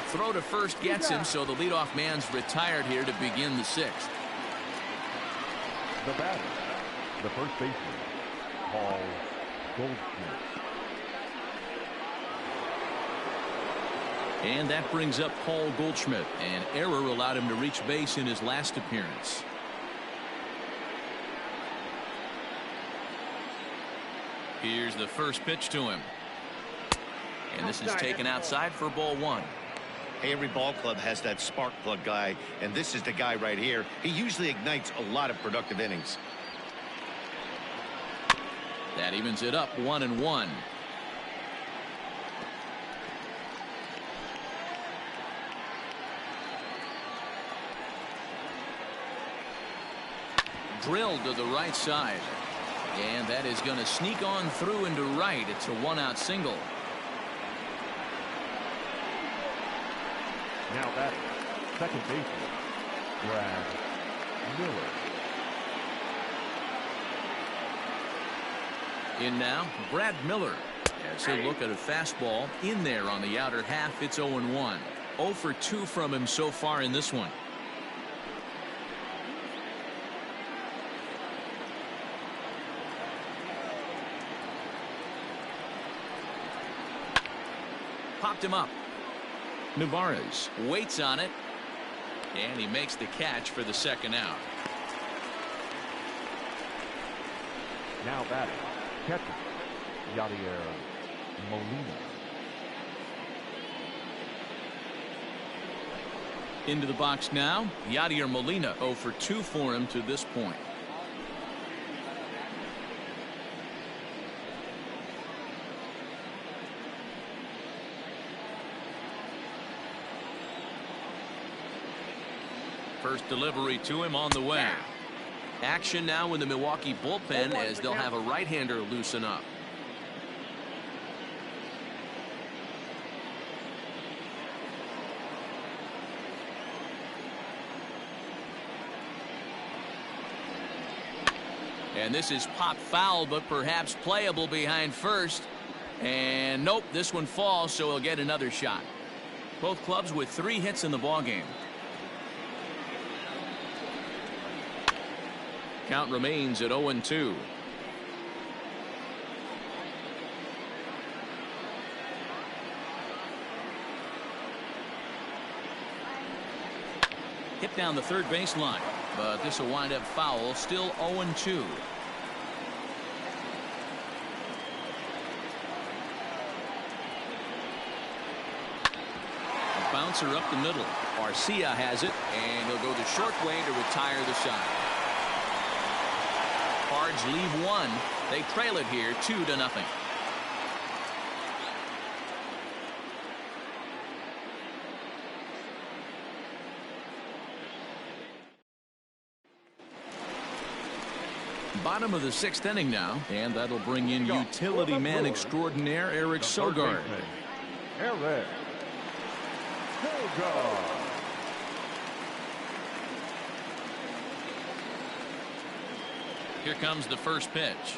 Throw to first gets him, so the leadoff man's retired here to begin the 6th. The batter, the first baseman, Paul Goldschmidt. And that brings up Paul Goldschmidt. An error allowed him to reach base in his last appearance. Here's the first pitch to him. And this is taken outside for ball 1. Hey, every ball club has that spark plug guy, and this is the guy right here. He usually ignites a lot of productive innings. That evens it up 1-1. Drilled to the right side. And that is going to sneak on through into right. It's a 1-out single. Now batting, second baseman, Brad Miller. In now, Brad Miller. As he'll look at a fastball in there on the outer half. It's 0-1. 0 for 2 from him so far in this one. Popped him up. Navarez waits on it, and he makes the catch for the second out. Now batting, catcher, Yadier Molina. Into the box now, Yadier Molina. 0 for 2 for him to this point. First delivery to him on the way. Action now in the Milwaukee bullpen as they'll have a right-hander loosen up. And this is pop foul, but perhaps playable behind first. And nope, this one falls, so he'll get another shot. Both clubs with 3 hits in the ballgame. Count remains at 0-2. Hit down the third baseline, but this will wind up foul. Still 0-2. Bouncer up the middle. Garcia has it, and he'll go the short way to retire the side. Cards leave 1. They trail it here 2-0. Bottom of the 6th inning now, and that'll bring in utility man extraordinaire Eric Sogard. Eric Sogard. Here comes the first pitch.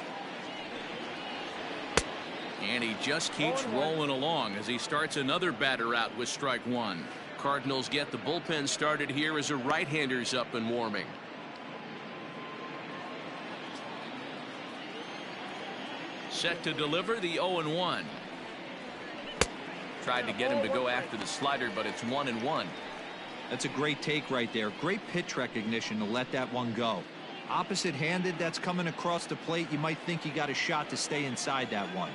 And he just keeps rolling along as he starts another batter out with strike 1. Cardinals get the bullpen started here as a right-hander's up and warming. Set to deliver the 0-1. Tried to get him to go after the slider, but it's 1-1. That's a great take right there. Great pitch recognition to let that one go. Opposite-handed, that's coming across the plate. You might think you got a shot to stay inside that one.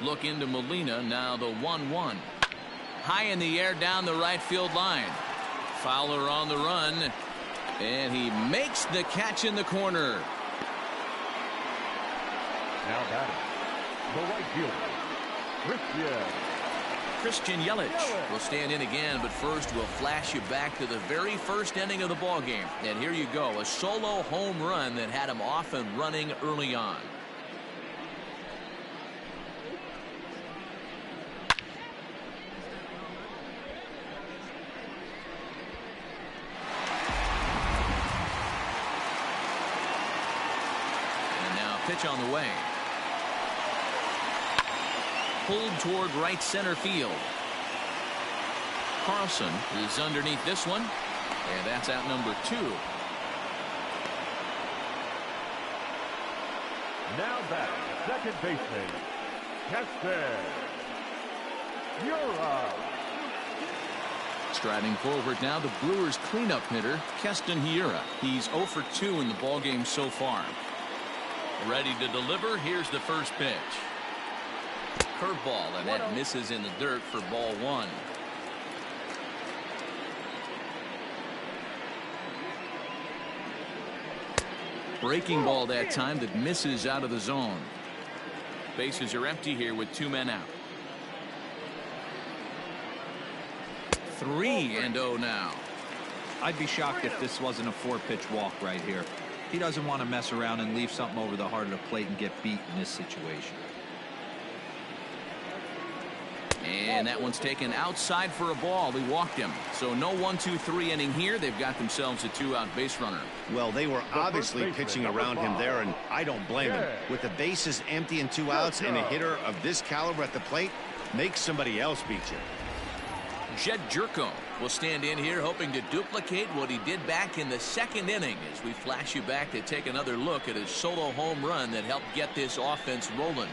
Look into Molina. Now the 1-1. High in the air down the right field line. Fowler on the run. And he makes the catch in the corner. Now batting, the right fielder, Christian Yelich will stand in again, but first we'll flash you back to the very first inning of the ball game. And here you go, a solo home run that had him off and running early on. And now pitch on the way. Pulled toward right center field. Carlson is underneath this one, and that's out number 2. Now back, second baseman, Keston Hiura. Striding forward now, the Brewers cleanup hitter, Keston Hiura. He's 0 for 2 in the ballgame so far. Ready to deliver. Here's the first pitch. Curveball, and that misses in the dirt for ball 1. Breaking ball that time that misses out of the zone. Bases are empty here with 2 men out. 3-0 now. I'd be shocked if this wasn't a 4-pitch walk right here. He doesn't want to mess around and leave something over the heart of the plate and get beat in this situation. And that one's taken outside for a ball. He walked him. So no 1-2-3 inning here. They've got themselves a 2-out base runner. Well, they were obviously pitching around him there, and I don't blame them. With the bases empty and 2 outs and a hitter of this caliber at the plate, make somebody else beat you. Jed Jerko will stand in here hoping to duplicate what he did back in the 2nd inning as we flash you back to take another look at his solo home run that helped get this offense rolling.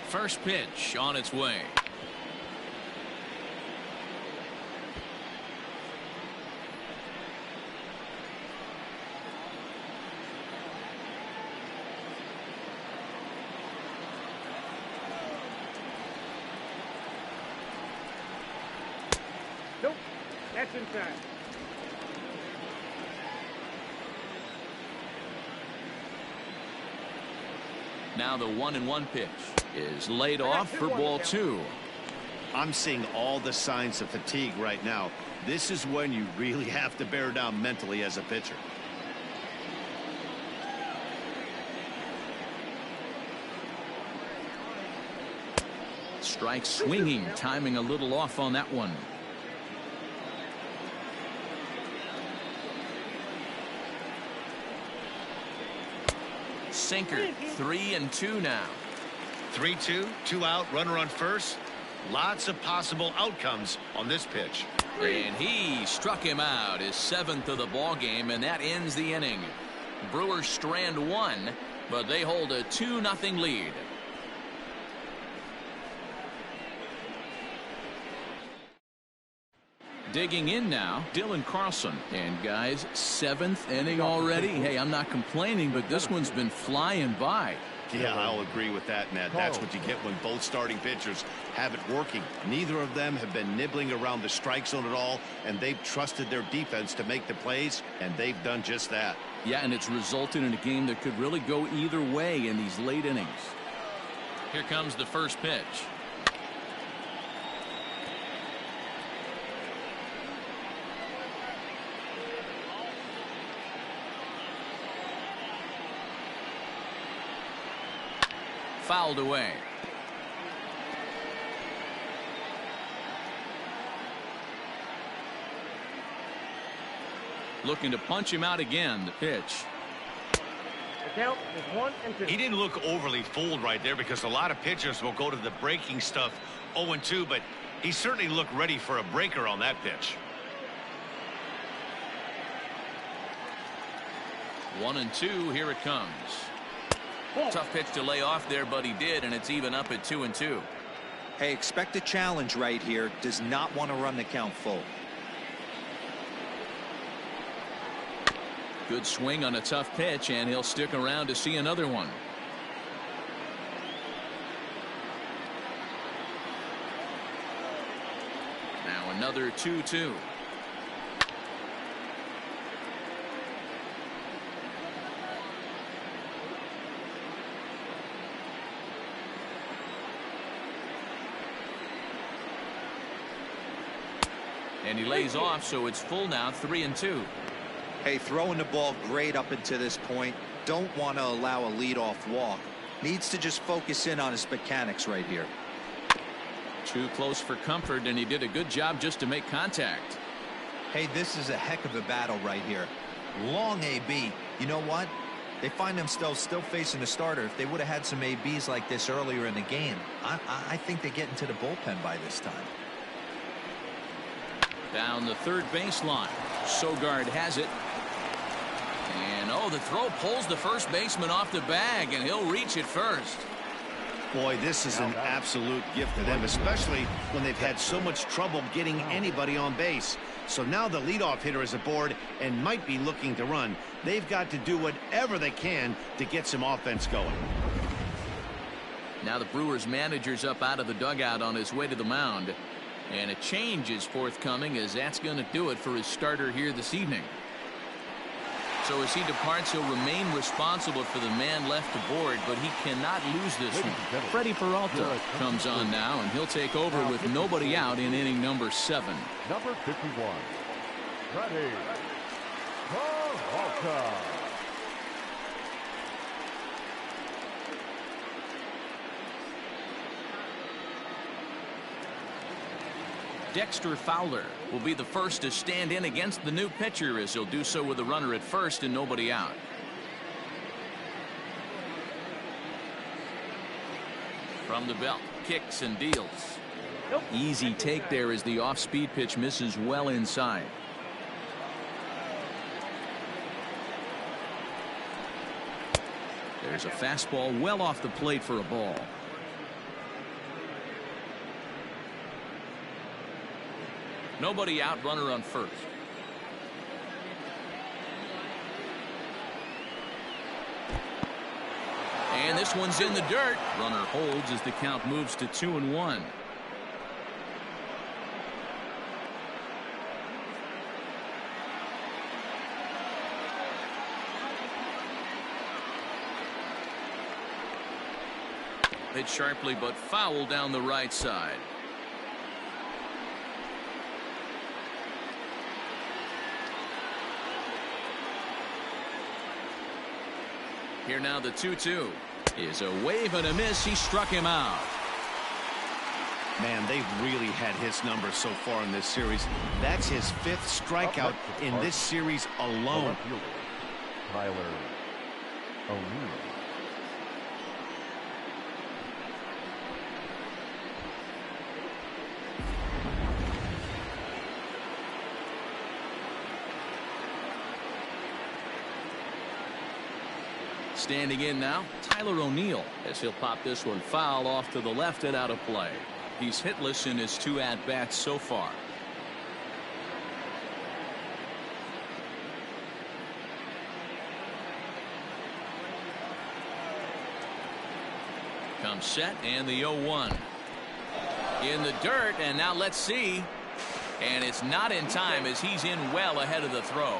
First pitch on its way. Nope, that's inside. Now the 1-1 pitch is laid off for ball 2. I'm seeing all the signs of fatigue right now. This is when you really have to bear down mentally as a pitcher. Strike swinging, timing a little off on that one. Sinker, 3-2 now. 3-2, 2 out, runner on first. Lots of possible outcomes on this pitch. And he struck him out, his 7th of the ball game, and that ends the inning. Brewers strand 1, but they hold a 2-0 lead. Digging in now, Dylan Carlson. And guys, 7th inning already. Hey, I'm not complaining, but this one's been flying by. Yeah, I'll agree with that, Ned. That's what you get when both starting pitchers have it working. Neither of them have been nibbling around the strike zone at all, and they've trusted their defense to make the plays, and they've done just that. Yeah, and it's resulted in a game that could really go either way in these late innings. Here comes the first pitch. Fouled away. Looking to punch him out again. The pitch. The count is 1-2. He didn't look overly fooled right there because a lot of pitchers will go to the breaking stuff 0-2, but he certainly looked ready for a breaker on that pitch. 1-2. Here it comes. Tough pitch to lay off there, but he did, and it's even up at 2-2. Hey, expect a challenge right here. Does not want to run the count full. Good swing on a tough pitch, and he'll stick around to see another one. Now another 2-2. And he lays off, so it's full now, 3-2. Hey, throwing the ball great up until this point. Don't want to allow a leadoff walk. Needs to just focus in on his mechanics right here. Too close for comfort, and he did a good job just to make contact. Hey, this is a heck of a battle right here. Long AB. You know what? They find themselves still facing the starter. If they would have had some ABs like this earlier in the game, I think they get into the bullpen by this time. Down the third baseline. Sogard has it. And oh, the throw pulls the first baseman off the bag, and he'll reach it first. Boy, this is an absolute gift to them, especially when they've had so much trouble getting anybody on base. So now the leadoff hitter is aboard and might be looking to run. They've got to do whatever they can to get some offense going. Now the Brewers manager's up out of the dugout on his way to the mound. And a change is forthcoming, as that's going to do it for his starter here this evening. So as he departs, he'll remain responsible for the man left aboard, but he cannot lose this one. Freddie Peralta comes on now, and he'll take over with nobody out in inning number 7. Number 51, Freddie Peralta. Dexter Fowler will be the first to stand in against the new pitcher, as he'll do so with a runner at first and nobody out. From the belt, kicks and deals. Easy take there as the off-speed pitch misses well inside. There's a fastball well off the plate for a ball. Nobody out, runner on first. And this one's in the dirt. Runner holds as the count moves to 2-1. Hit sharply but foul down the right side. Here now the 2-2 is a wave and a miss. He struck him out. Man, they've really had his number so far in this series. That's his 5th strikeout in this series alone. Tyler O'Neill. Standing in now, Tyler O'Neill, as he'll pop this one foul off to the left and out of play. He's hitless in his 2 at-bats so far. Comes set and the 0-1. In the dirt, and now let's see. And it's not in time as he's in well ahead of the throw.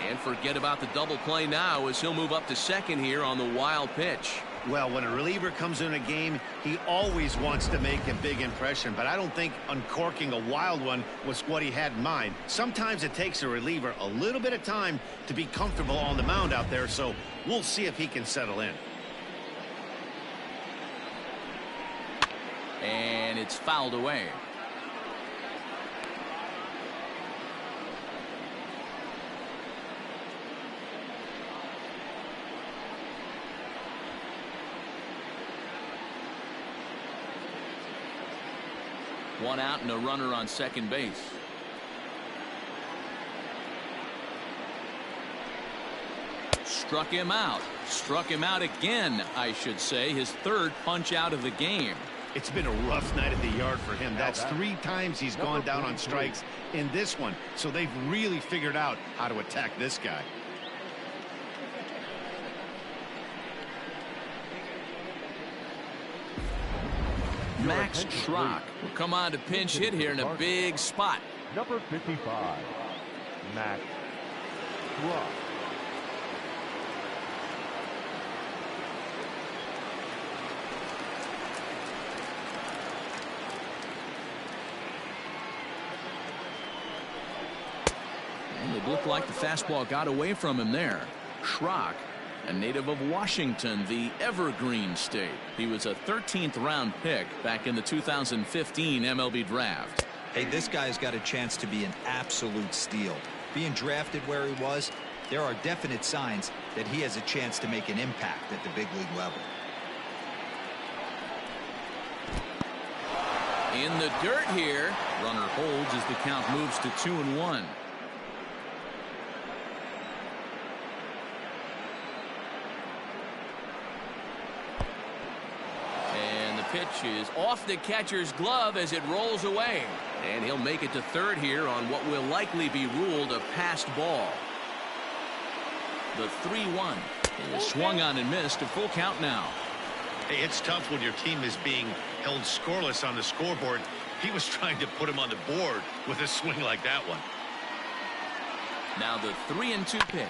And forget about the double play now as he'll move up to second here on the wild pitch. Well, when a reliever comes in a game, he always wants to make a big impression, but I don't think uncorking a wild one was what he had in mind. Sometimes it takes a reliever a little bit of time to be comfortable on the mound out there, so we'll see if he can settle in. And it's fouled away. One out and a runner on second base. Struck him out. Struck him out again, I should say. His 3rd punch out of the game. It's been a rough night at the yard for him. That's 3 times he's gone down on strikes in this one. So they've really figured out how to attack this guy. Max Schrock will come on to pinch hit here in a big spot. Number 55, Max Schrock. And it looked like the fastball got away from him there. Schrock, a native of Washington, the Evergreen State. He was a 13th round pick back in the 2015 MLB draft. Hey, this guy's got a chance to be an absolute steal. Being drafted where he was, there are definite signs that he has a chance to make an impact at the big league level. In the dirt here. Runner holds as the count moves to 2-1. Pitch is off the catcher's glove as it rolls away. And he'll make it to third here on what will likely be ruled a passed ball. The 3-1 is swung on and missed. A full count now. Hey, it's tough when your team is being held scoreless on the scoreboard. He was trying to put him on the board with a swing like that one. Now the 3-2 pitch.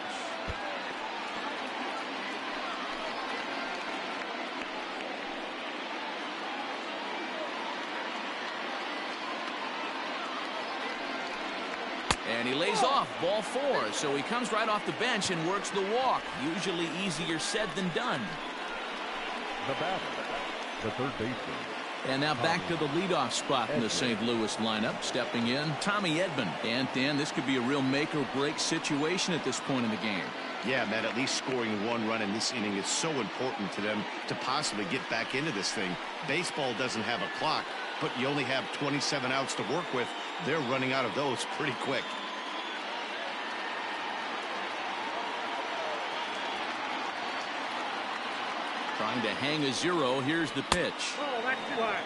And he lays off, ball 4, so he comes right off the bench and works the walk. Usually easier said than done. The batter, the third baseman. And now back to the leadoff spot in the St. Louis lineup. Stepping in, Tommy Edman. And Dan, this could be a real make or break situation at this point in the game. Yeah, Matt, at least scoring 1 run in this inning is so important to them to possibly get back into this thing. Baseball doesn't have a clock, but you only have 27 outs to work with. They're running out of those pretty quick. Trying to hang a 0. Here's the pitch. Oh, that's too high.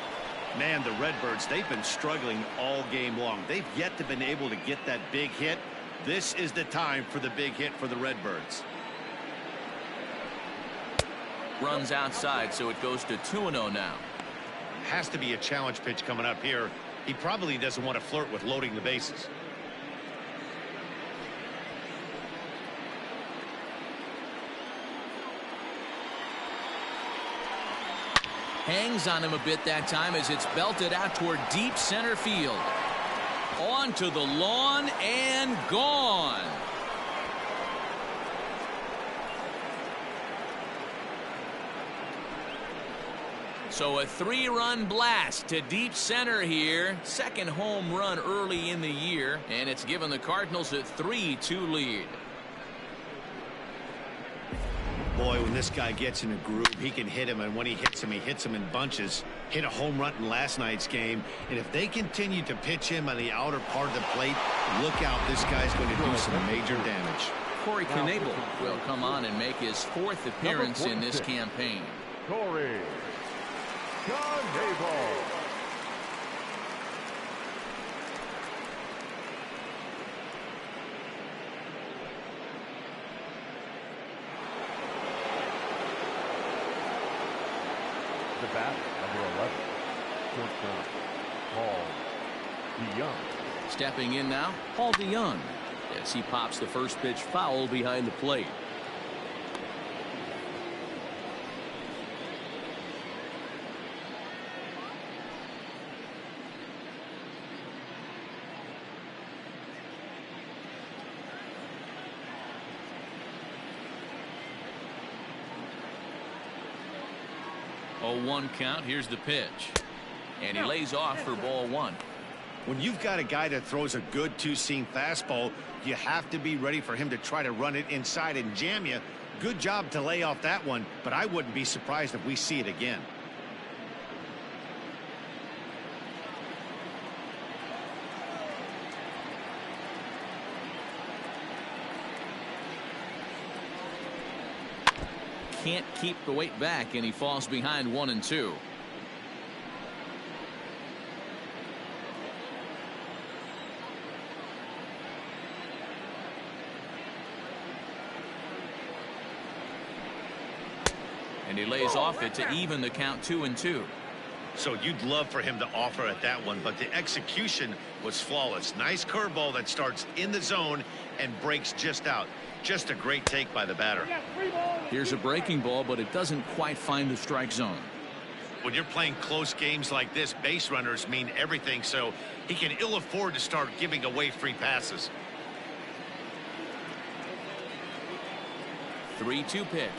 Man, the Redbirds, they've been struggling all game long. They've yet to been able to get that big hit. This is the time for the big hit for the Redbirds. Runs outside, so it goes to 2-0 now. Has to be a challenge pitch coming up here. He probably doesn't want to flirt with loading the bases. Hangs on him a bit that time as it's belted out toward deep center field. Onto the lawn and gone. So a 3-run blast to deep center here. Second home run early in the year, and it's given the Cardinals a 3-2 lead. Boy, when this guy gets in a groove, he can hit him, and when he hits him in bunches. Hit a home run in last night's game, and if they continue to pitch him on the outer part of the plate, look out, this guy's going to do some major damage. Corey Knebel will come on and make his 4th appearance in this campaign. Corey Knebel. The batter, number 11, shortstop, Paul DeYoung. Stepping in now, Paul DeYoung, as he pops the first pitch foul behind the plate. Oh, 1 count. Here's the pitch. And he lays off for ball 1. When you've got a guy that throws a good two-seam fastball, you have to be ready for him to try to run it inside and jam you. Good job to lay off that one, but I wouldn't be surprised if we see it again. Can't keep the weight back, and he falls behind 1 and 2. And he lays off it to even the count 2 and 2. So you'd love for him to offer at that one, but the execution was flawless. Nice curveball that starts in the zone and breaks just out. Just a great take by the batter. Here's a breaking ball, but it doesn't quite find the strike zone. When you're playing close games like this, base runners mean everything, so he can ill afford to start giving away free passes. 3-2 pitch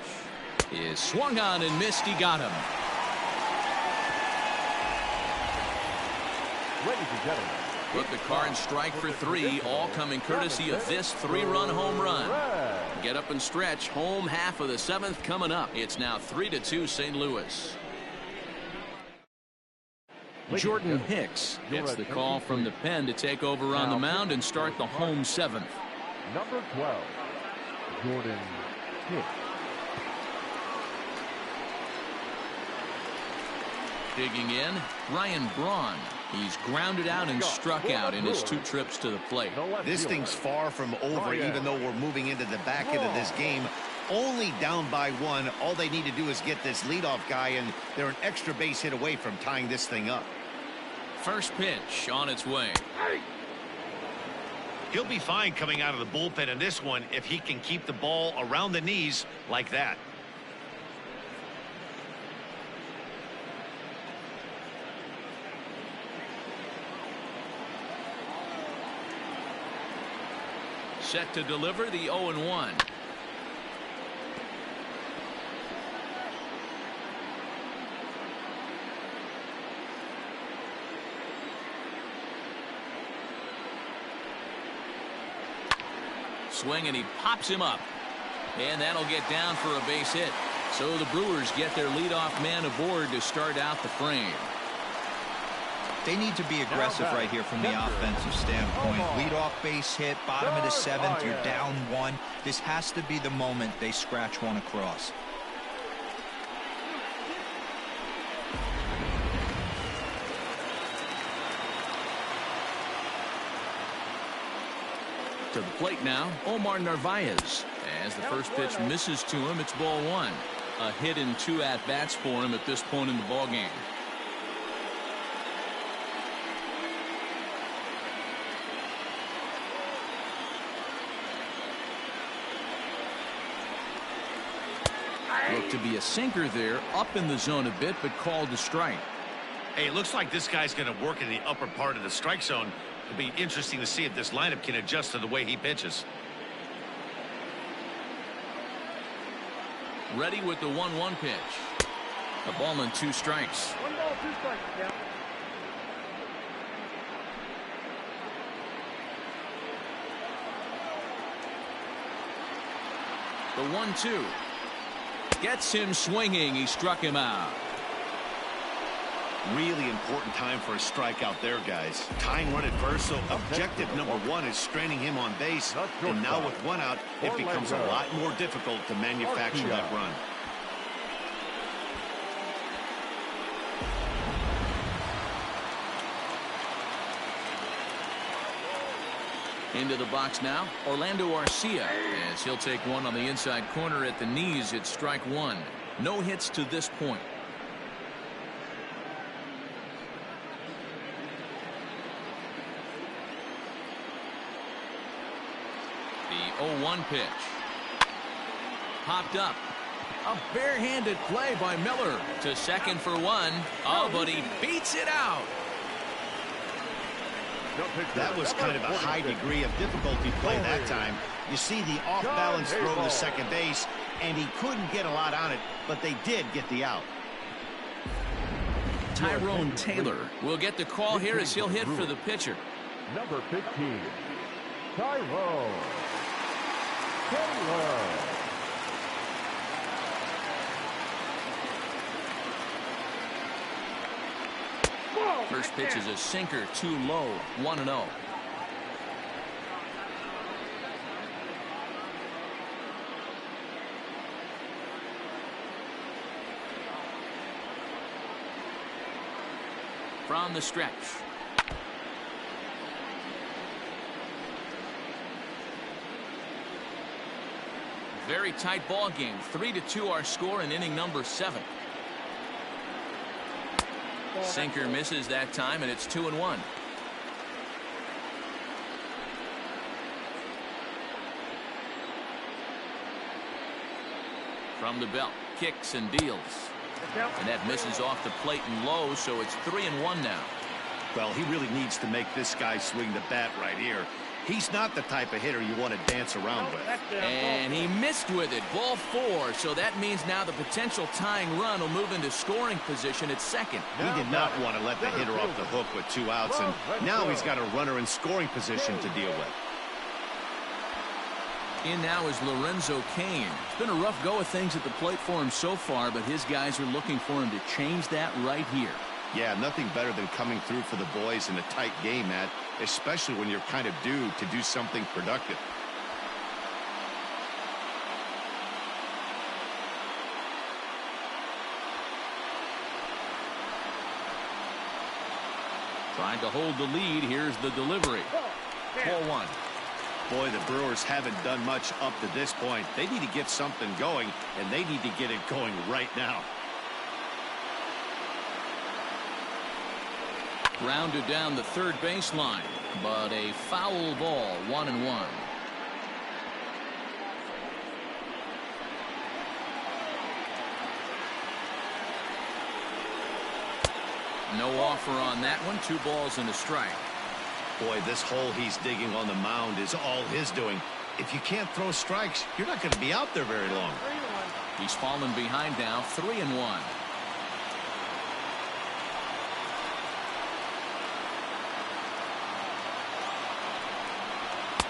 is swung on and missed. He got him. Ladies and gentlemen, But the Cards strike for 3, all coming courtesy of this 3-run home run. Get up and stretch. Home half of the 7th coming up. It's now 3-2 St. Louis. Jordan Hicks gets the call from the pen to take over on the mound and start the home 7th. Number 12, Jordan Hicks. Digging in, Ryan Braun. He's grounded out and struck out in his 2 trips to the plate. This thing's far from over, even though we're moving into the back end of this game. Only down by 1. All they need to do is get this leadoff guy, and they're an extra base hit away from tying this thing up. First pitch on its way. He'll be fine coming out of the bullpen in this one if he can keep the ball around the knees like that. Set to deliver the 0-1. Swing, and he pops him up. And that'll get down for a base hit. So the Brewers get their leadoff man aboard to start out the frame. They need to be aggressive right here from the offensive standpoint. Leadoff base hit, bottom of the 7th, you're down 1. This has to be the moment they scratch one across. To the plate now, Omar Narvaez. As the first pitch misses to him, it's ball 1. A hit in 2 at-bats for him at this point in the ballgame. Looked to be a sinker there, up in the zone a bit, but called a strike. Hey, it looks like this guy's going to work in the upper part of the strike zone. It'll be interesting to see if this lineup can adjust to the way he pitches. Ready with the 1-1 pitch. A ball and 2 strikes. 1 ball, 2 strikes. Yeah. The 1-2. Gets him swinging. He struck him out. Really important time for a strikeout there, guys. Tying run at first, so objective number 1 is straining him on base. And now with 1 out, it becomes a lot more difficult to manufacture that run. Into the box now, Orlando Arcia, as he'll take one on the inside corner at the knees. It's strike 1. No hits to this point. The 0-1 pitch. Popped up. A barehanded play by Miller to second for 1. Oh, but he beats it out. That was kind of a high degree of difficulty play that time. You see the off-balance throw to second base, and he couldn't get a lot on it, but they did get the out. Tyrone Taylor will get the call here as he'll hit for the pitcher. Number 15, Tyrone Taylor. First pitch is a sinker, too low, 1-0. From the stretch. Very tight ball game. 3-2 our score in inning number 7. Sinker misses that time, and it's 2-1. From the belt, kicks and deals. And that misses off the plate and low, so it's 3-1 now. Well, he really needs to make this guy swing the bat right here. He's not the type of hitter you want to dance around with. And he missed with it. Ball 4. So that means now the potential tying run will move into scoring position at second. He did not want to let the hitter off the hook with 2 outs, and now he's got a runner in scoring position to deal with. In now is Lorenzo Cain. It's been a rough go of things at the plate for him so far, but his guys are looking for him to change that right here. Yeah, nothing better than coming through for the boys in a tight game, Matt, especially when you're kind of due to do something productive. Trying to hold the lead. Here's the delivery. 4-1. Boy, the Brewers haven't done much up to this point. They need to get something going, and they need to get it going right now. Grounded down the third baseline, but a foul ball, 1-1. No offer on that one. 2 balls and a strike. Boy, this hole he's digging on the mound is all his doing. If you can't throw strikes, you're not going to be out there very long. He's fallen behind now, 3-1.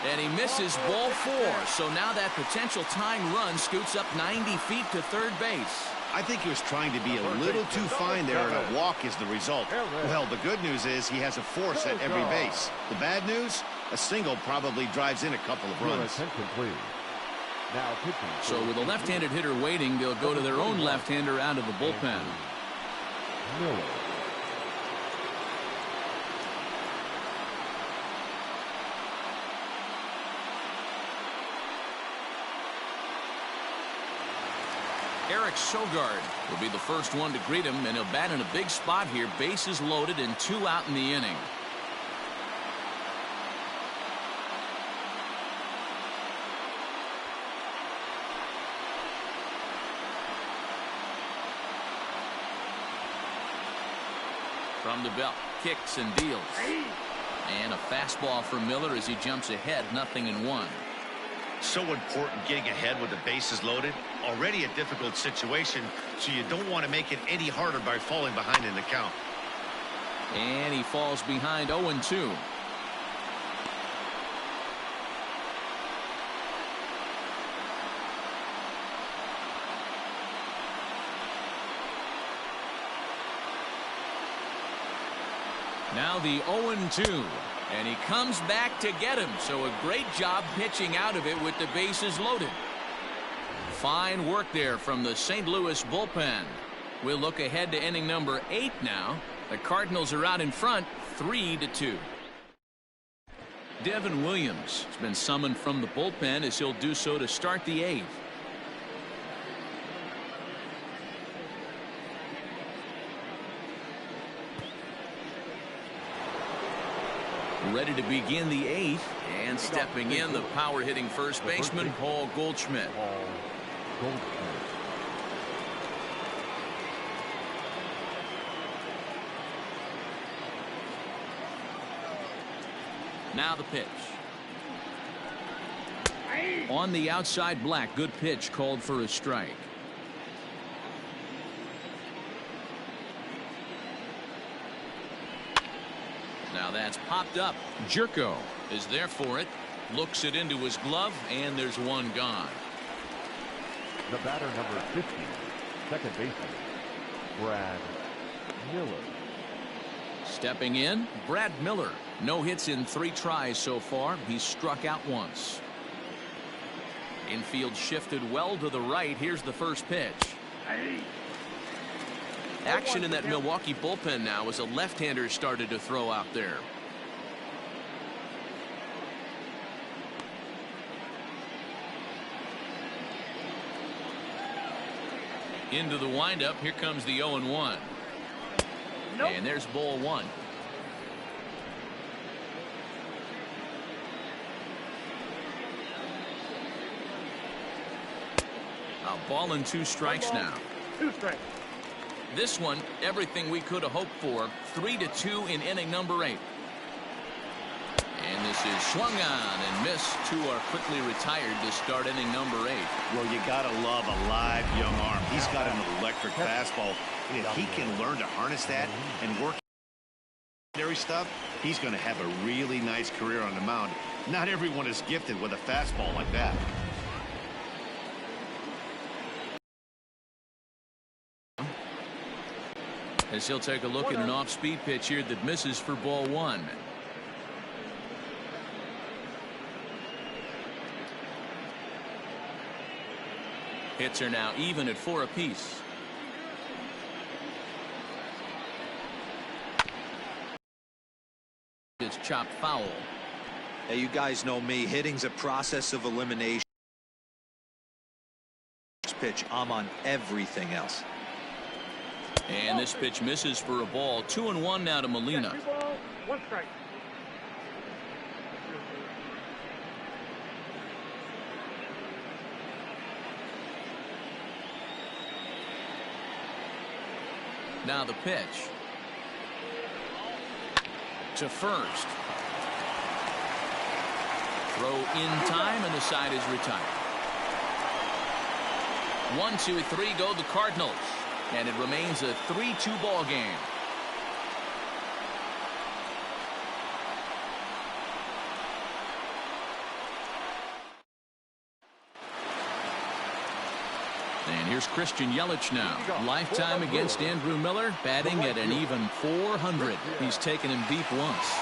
And he misses ball 4. So now that potential tying run scoots up 90 feet to third base. I think he was trying to be a little too fine there, and a walk is the result. Well, the good news is he has a force at every base. The bad news, a single probably drives in a couple of runs. So with a left-handed hitter waiting, they'll go to their own left-hander out of the bullpen. Miller. Eric Sogard will be the first one to greet him, and he'll bat in a big spot here. Bases loaded and 2 out in the inning. From the belt, kicks and deals. And a fastball for Miller as he jumps ahead, 0-1. So important getting ahead with the bases loaded. Already a difficult situation, so you don't want to make it any harder by falling behind in the count. And he falls behind 0-2. Now the 0-2, and he comes back to get him. So a great job pitching out of it with the bases loaded. Fine work there from the St. Louis bullpen. We'll look ahead to inning number 8 now. The Cardinals are out in front, 3-2. Devin Williams has been summoned from the bullpen as he'll do so to start the 8th. Ready to begin the 8th, and stepping in, the power hitting first baseman Paul Goldschmidt. Now the pitch. On the outside, Black. Good pitch, called for a strike. Now that's popped up. Jerko is there for it. Looks it into his glove, and there's one gone. The batter, number 50, second baseman, Brad Miller. Stepping in, Brad Miller. No hits in 3 tries so far. He's struck out once. Infield shifted well to the right. Here's the first pitch. Action in that Milwaukee bullpen now as a left-hander started to throw out there. Into the windup. Here comes the 0-1. Nope. And there's ball 1. A ball and 2 strikes now. 2 strikes. This one, everything we could have hoped for. 3-2 in inning number 8. And this is swung on and missed. 2 are quickly retired to start inning number 8. Well, you gotta love a live young arm. He's got an electric fastball, and if he can learn to harness that and work secondary stuff, he's going to have a really nice career on the mound. Not everyone is gifted with a fastball like that. As he'll take a look at an off-speed pitch here that misses for ball 1. Hits are now even at 4 apiece. It's chopped foul. Hey, you guys know me. Hitting's a process of elimination. Pitch, I'm on everything else. And this pitch misses for a ball. 2-1 now to Molina. 2 balls, 1 strike. Now the pitch. To first. Throw in time, and the side is retired. 1, 2, 3 go the Cardinals. And it remains a 3-2 ball game. And here's Christian Yelich now. Lifetime against Andrew Miller, batting at an even .400. He's taken him deep once.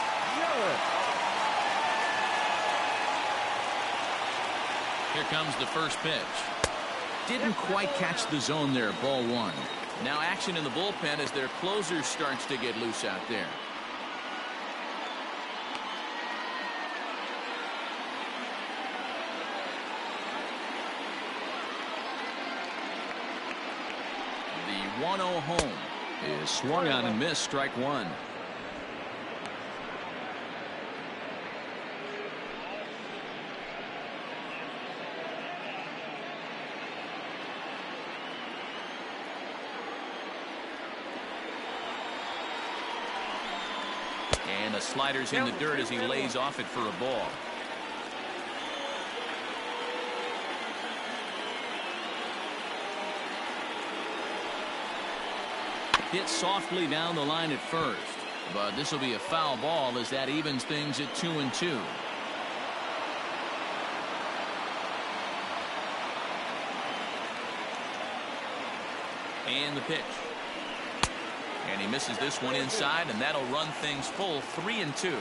Here comes the first pitch. Didn't quite catch the zone there, ball 1. Now action in the bullpen as their closer starts to get loose out there. The 1-0 home is swung on and missed, strike 1. And the slider's in the dirt as he lays off it for a ball. Hit softly down the line at first. But this will be a foul ball as that evens things at 2-2. And the pitch. And he misses this one inside, and that'll run things full 3-2.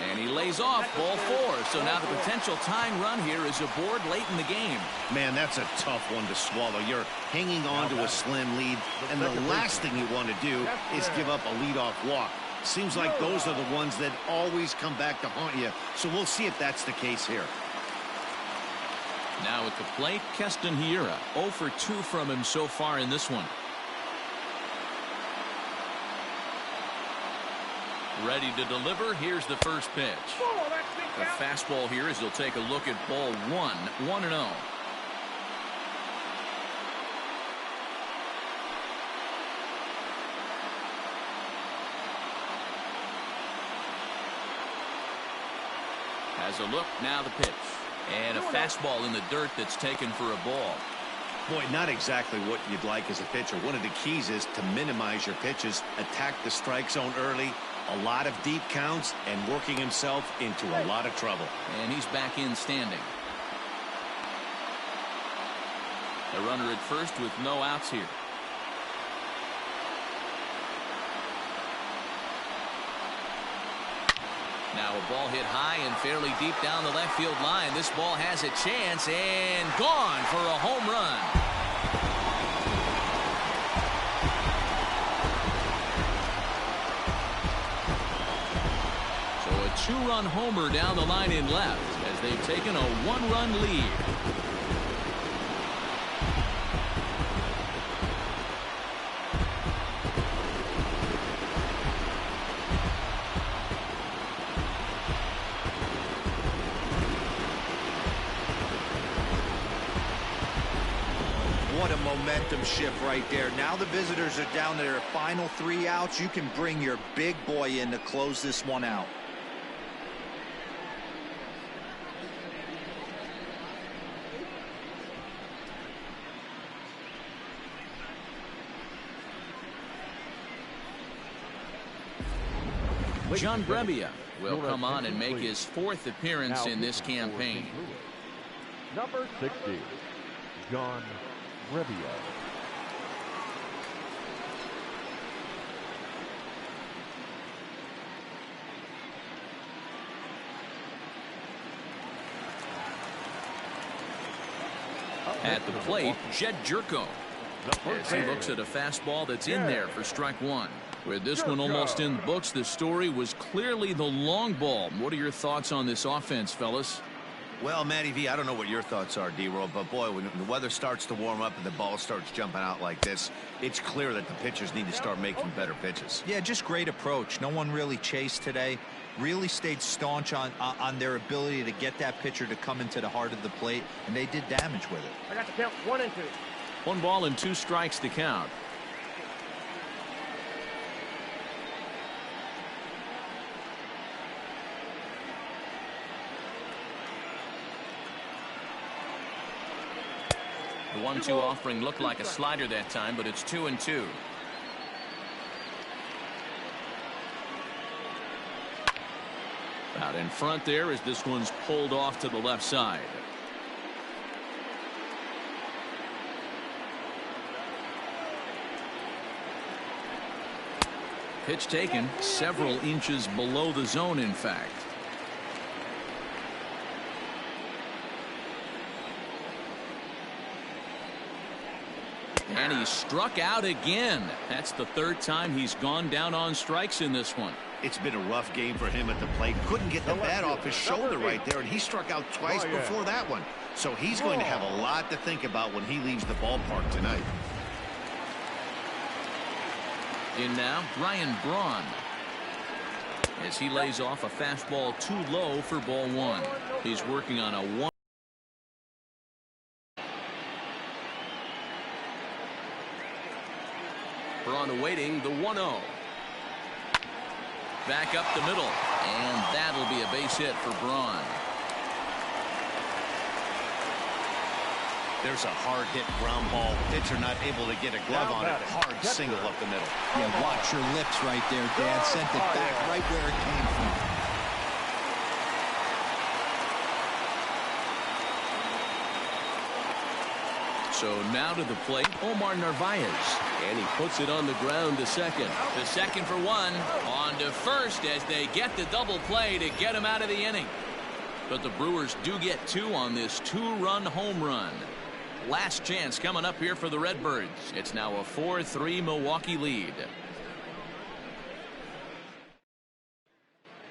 And he lays off ball 4. So now the potential tying run here is aboard late in the game. Man, that's a tough one to swallow. You're hanging on to a slim lead, and the last thing you want to do is give up a leadoff walk. Seems like those are the ones that always come back to haunt you. So we'll see if that's the case here. Now at the plate, Keston Hiura. 0 for 2 from him so far in this one. Ready to deliver. Here's the first pitch. The fastball here as he'll take a look at ball 1. 1-0. Has a look. Now the pitch. And a fastball in the dirt that's taken for a ball. Boy, not exactly what you'd like as a pitcher. One of the keys is to minimize your pitches, attack the strike zone early, a lot of deep counts, and working himself into a lot of trouble. And he's back in standing. A runner at first with no outs here. Now a ball hit high and fairly deep down the left field line. This ball has a chance and gone for a home run. So a 2-run homer down the line in left as they've taken a 1-run lead. What a momentum shift right there. Now the visitors are down to their final 3 outs. You can bring your big boy in to close this one out. John Brebbia will come on and make his 4th appearance in this campaign. Number 60, John Brebbia. At the plate, Jed Jerko. As he looks at a fastball that's in there for strike 1. With this one almost in the books, the story was clearly the long ball. What are your thoughts on this offense, fellas? Well, Matty V, I don't know what your thoughts are, D-Roll, but boy, when the weather starts to warm up and the ball starts jumping out like this, it's clear that the pitchers need to start making better pitches. Yeah, just great approach. No one really chased today. Really stayed staunch on their ability to get that pitcher to come into the heart of the plate, and they did damage with it. I got the count 1 and 2. 1 ball and 2 strikes to count. The 1-2 offering looked like a slider that time, but it's 2-2. Out in front there as this one's pulled off to the left side. Pitch taken several inches below the zone, in fact. And he struck out again. That's the 3rd time he's gone down on strikes in this one. It's been a rough game for him at the plate. Couldn't get the bat off his shoulder right there, and he struck out twice before that one. So he's going to have a lot to think about when he leaves the ballpark tonight. In now, Ryan Braun. As he lays off a fastball too low for ball 1. He's working on a 1. on awaiting the 1-0. Back up the middle, and that'll be a base hit for Braun. There's a hard hit ground ball. Pitcher not able to get a glove on it. Hard single up the middle. Yeah, watch your lips right there, Dan. Sent it back right where it came from. So now to the plate, Omar Narvaez. And he puts it on the ground to second. The second for one. On to first as they get the double play to get him out of the inning. But the Brewers do get two on this two-run home run. Last chance coming up here for the Redbirds. It's now a 4-3 Milwaukee lead.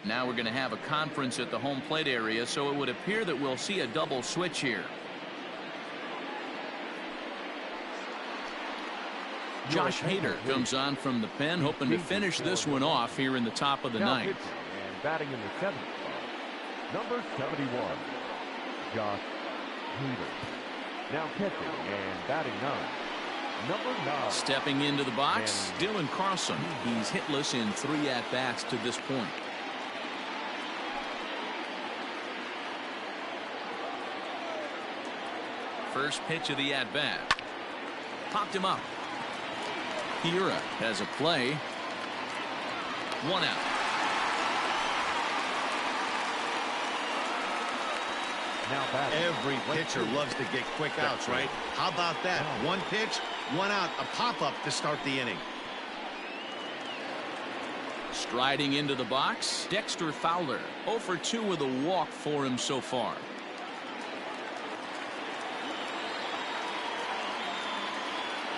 Now we're going to have a conference at the home plate area, so it would appear that we'll see a double switch here. Josh Hader comes on from the pen, hoping to finish this one off here in the top of the ninth. And batting in the seventh spot, number 71, Josh Hader. Now catching and batting number 9. Stepping into the box, Dylan Carlson. He's hitless in 3 at-bats to this point. First pitch of the at-bat. Popped him up. Hiura has a play. 1 out. Now every pitcher loves to get quick outs, right? How about that? 1 pitch, 1 out, a pop-up to start the inning. Striding into the box, Dexter Fowler. 0 for 2 with a walk for him so far.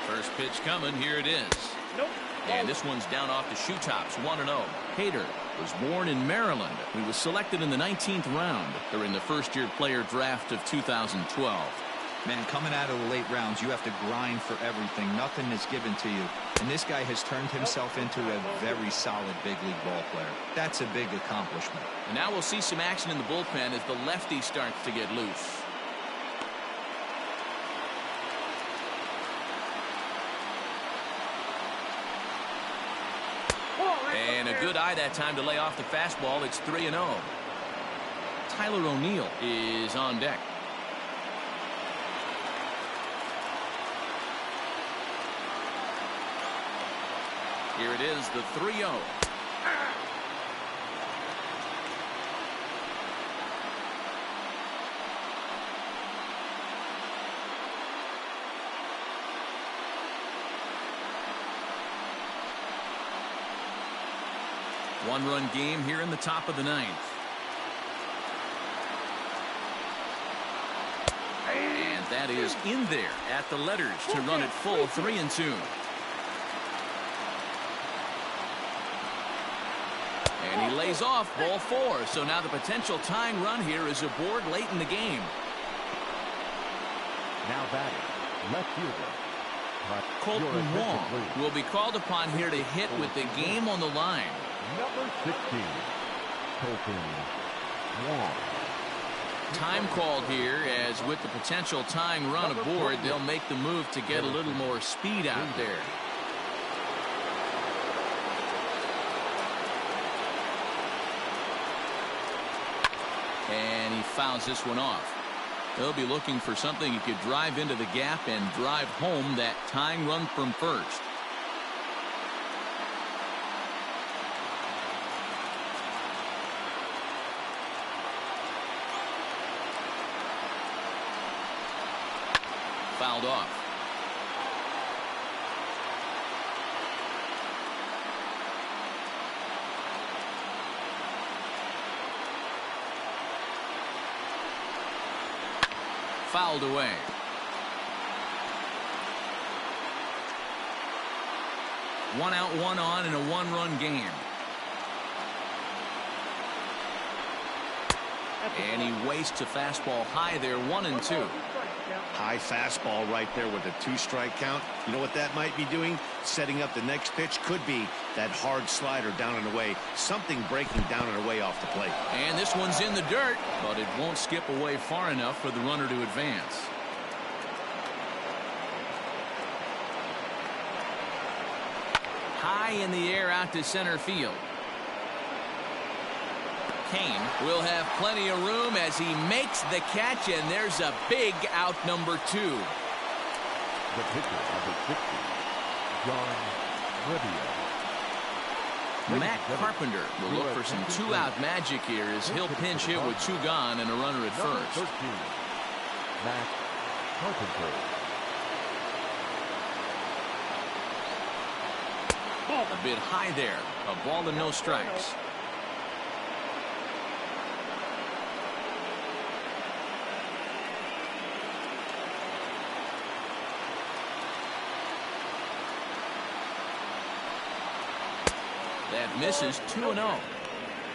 First pitch coming. Here it is. Nope. And this one's down off the shoe tops. 1-0. Hader was born in Maryland. He was selected in the 19th round during the first-year player draft of 2012. Man, coming out of the late rounds, you have to grind for everything. Nothing is given to you. And this guy has turned himself into a very solid big league ball player. That's a big accomplishment. And now we'll see some action in the bullpen as the lefty starts to get loose. And a good eye that time to lay off the fastball. It's 3-0. Tyler O'Neill is on deck. Here it is, the 3-0. One-run game here in the top of the ninth. And that is in there at the letters to run it full 3-2. And he lays off ball 4. So now the potential tying run here is aboard late in the game. Now batting, left fielder Colton Wong will be called upon here to hit with the game on the line. Number 16, Colton Wong. Time called here, as with the potential tying run aboard, they'll make the move to get a little more speed out there. And he fouls this one off. They'll be looking for something he could drive into the gap and drive home that tying run from first. Fouled off. Fouled away. One out, one on in a one-run game. And he wastes a fastball high there, 1-2. High fastball right there with a 2-strike count. You know what that might be doing? Setting up the next pitch. Could be that hard slider down and away. Something breaking down and away off the plate. And this one's in the dirt, but it won't skip away far enough for the runner to advance. high in the air out to center field. Kane will have plenty of room as he makes the catch, and there's a big out, number 2. The pitcher, number 60, John Rivia. Matt Carpenter will look for some 2-out magic here as he'll pinch hit with 2 gone and a runner at first. 13, Matt Carpenter. A bit high there. A ball and no strikes. That misses 2-0.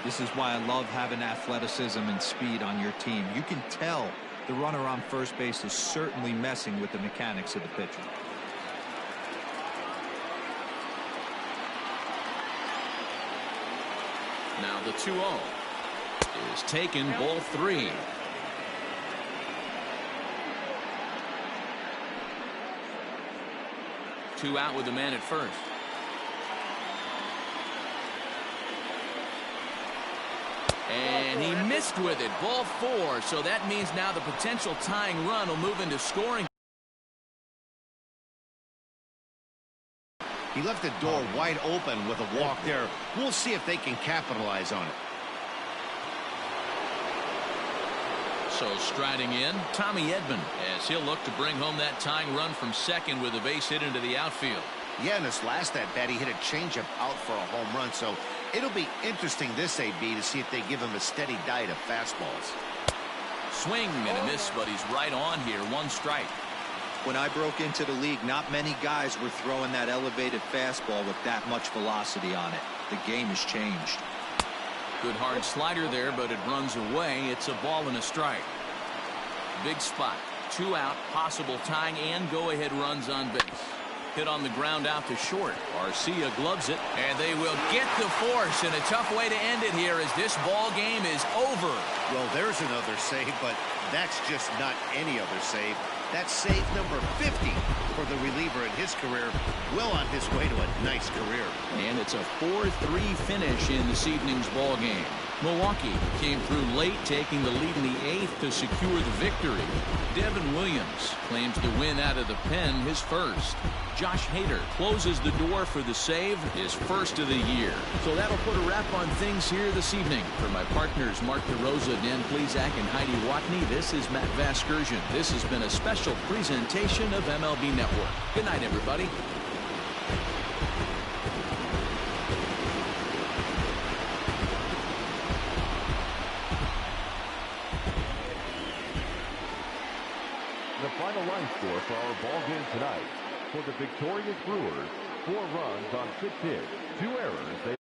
This is why I love having athleticism and speed on your team. You can tell the runner on first base is certainly messing with the mechanics of the pitcher. Now the 2-0 is taken, ball 3. Two out with the man at first. And he missed with it. Ball 4. So that means now the potential tying run will move into scoring. He left the door wide open with a walk there. We'll see if they can capitalize on it. So striding in, Tommy Edman, as he'll look to bring home that tying run from second with a base hit into the outfield. Yeah, in his last at-bat, he hit a changeup out for a home run. So it'll be interesting this AB to see if they give him a steady diet of fastballs. Swing and a miss, but he's right on here. 1 strike. When I broke into the league, not many guys were throwing that elevated fastball with that much velocity on it. The game has changed. Good hard slider there, but it runs away. It's a ball and a strike. Big spot. 2 out, possible tying and go-ahead runs on base. Hit on the ground out to short. Garcia gloves it, and they will get the force. And a tough way to end it here as this ball game is over. Well, there's another save, but that's just not any other save. That's save number 50 for the reliever in his career. Well on his way to a nice career. And it's a 4-3 finish in this evening's ball game. Milwaukee came through late, taking the lead in the 8th to secure the victory. Devin Williams claims the win out of the pen, his first. Josh Hader closes the door for the save, his first of the year. So that'll put a wrap on things here this evening. For my partners Mark DeRosa, Dan Plesac, and Heidi Watney, this is Matt Vasgersian. This has been a special presentation of MLB Network. Good night, everybody. The final line score for our ball game tonight. For the victorious Brewers, 4 runs on 6 hits, 2 errors.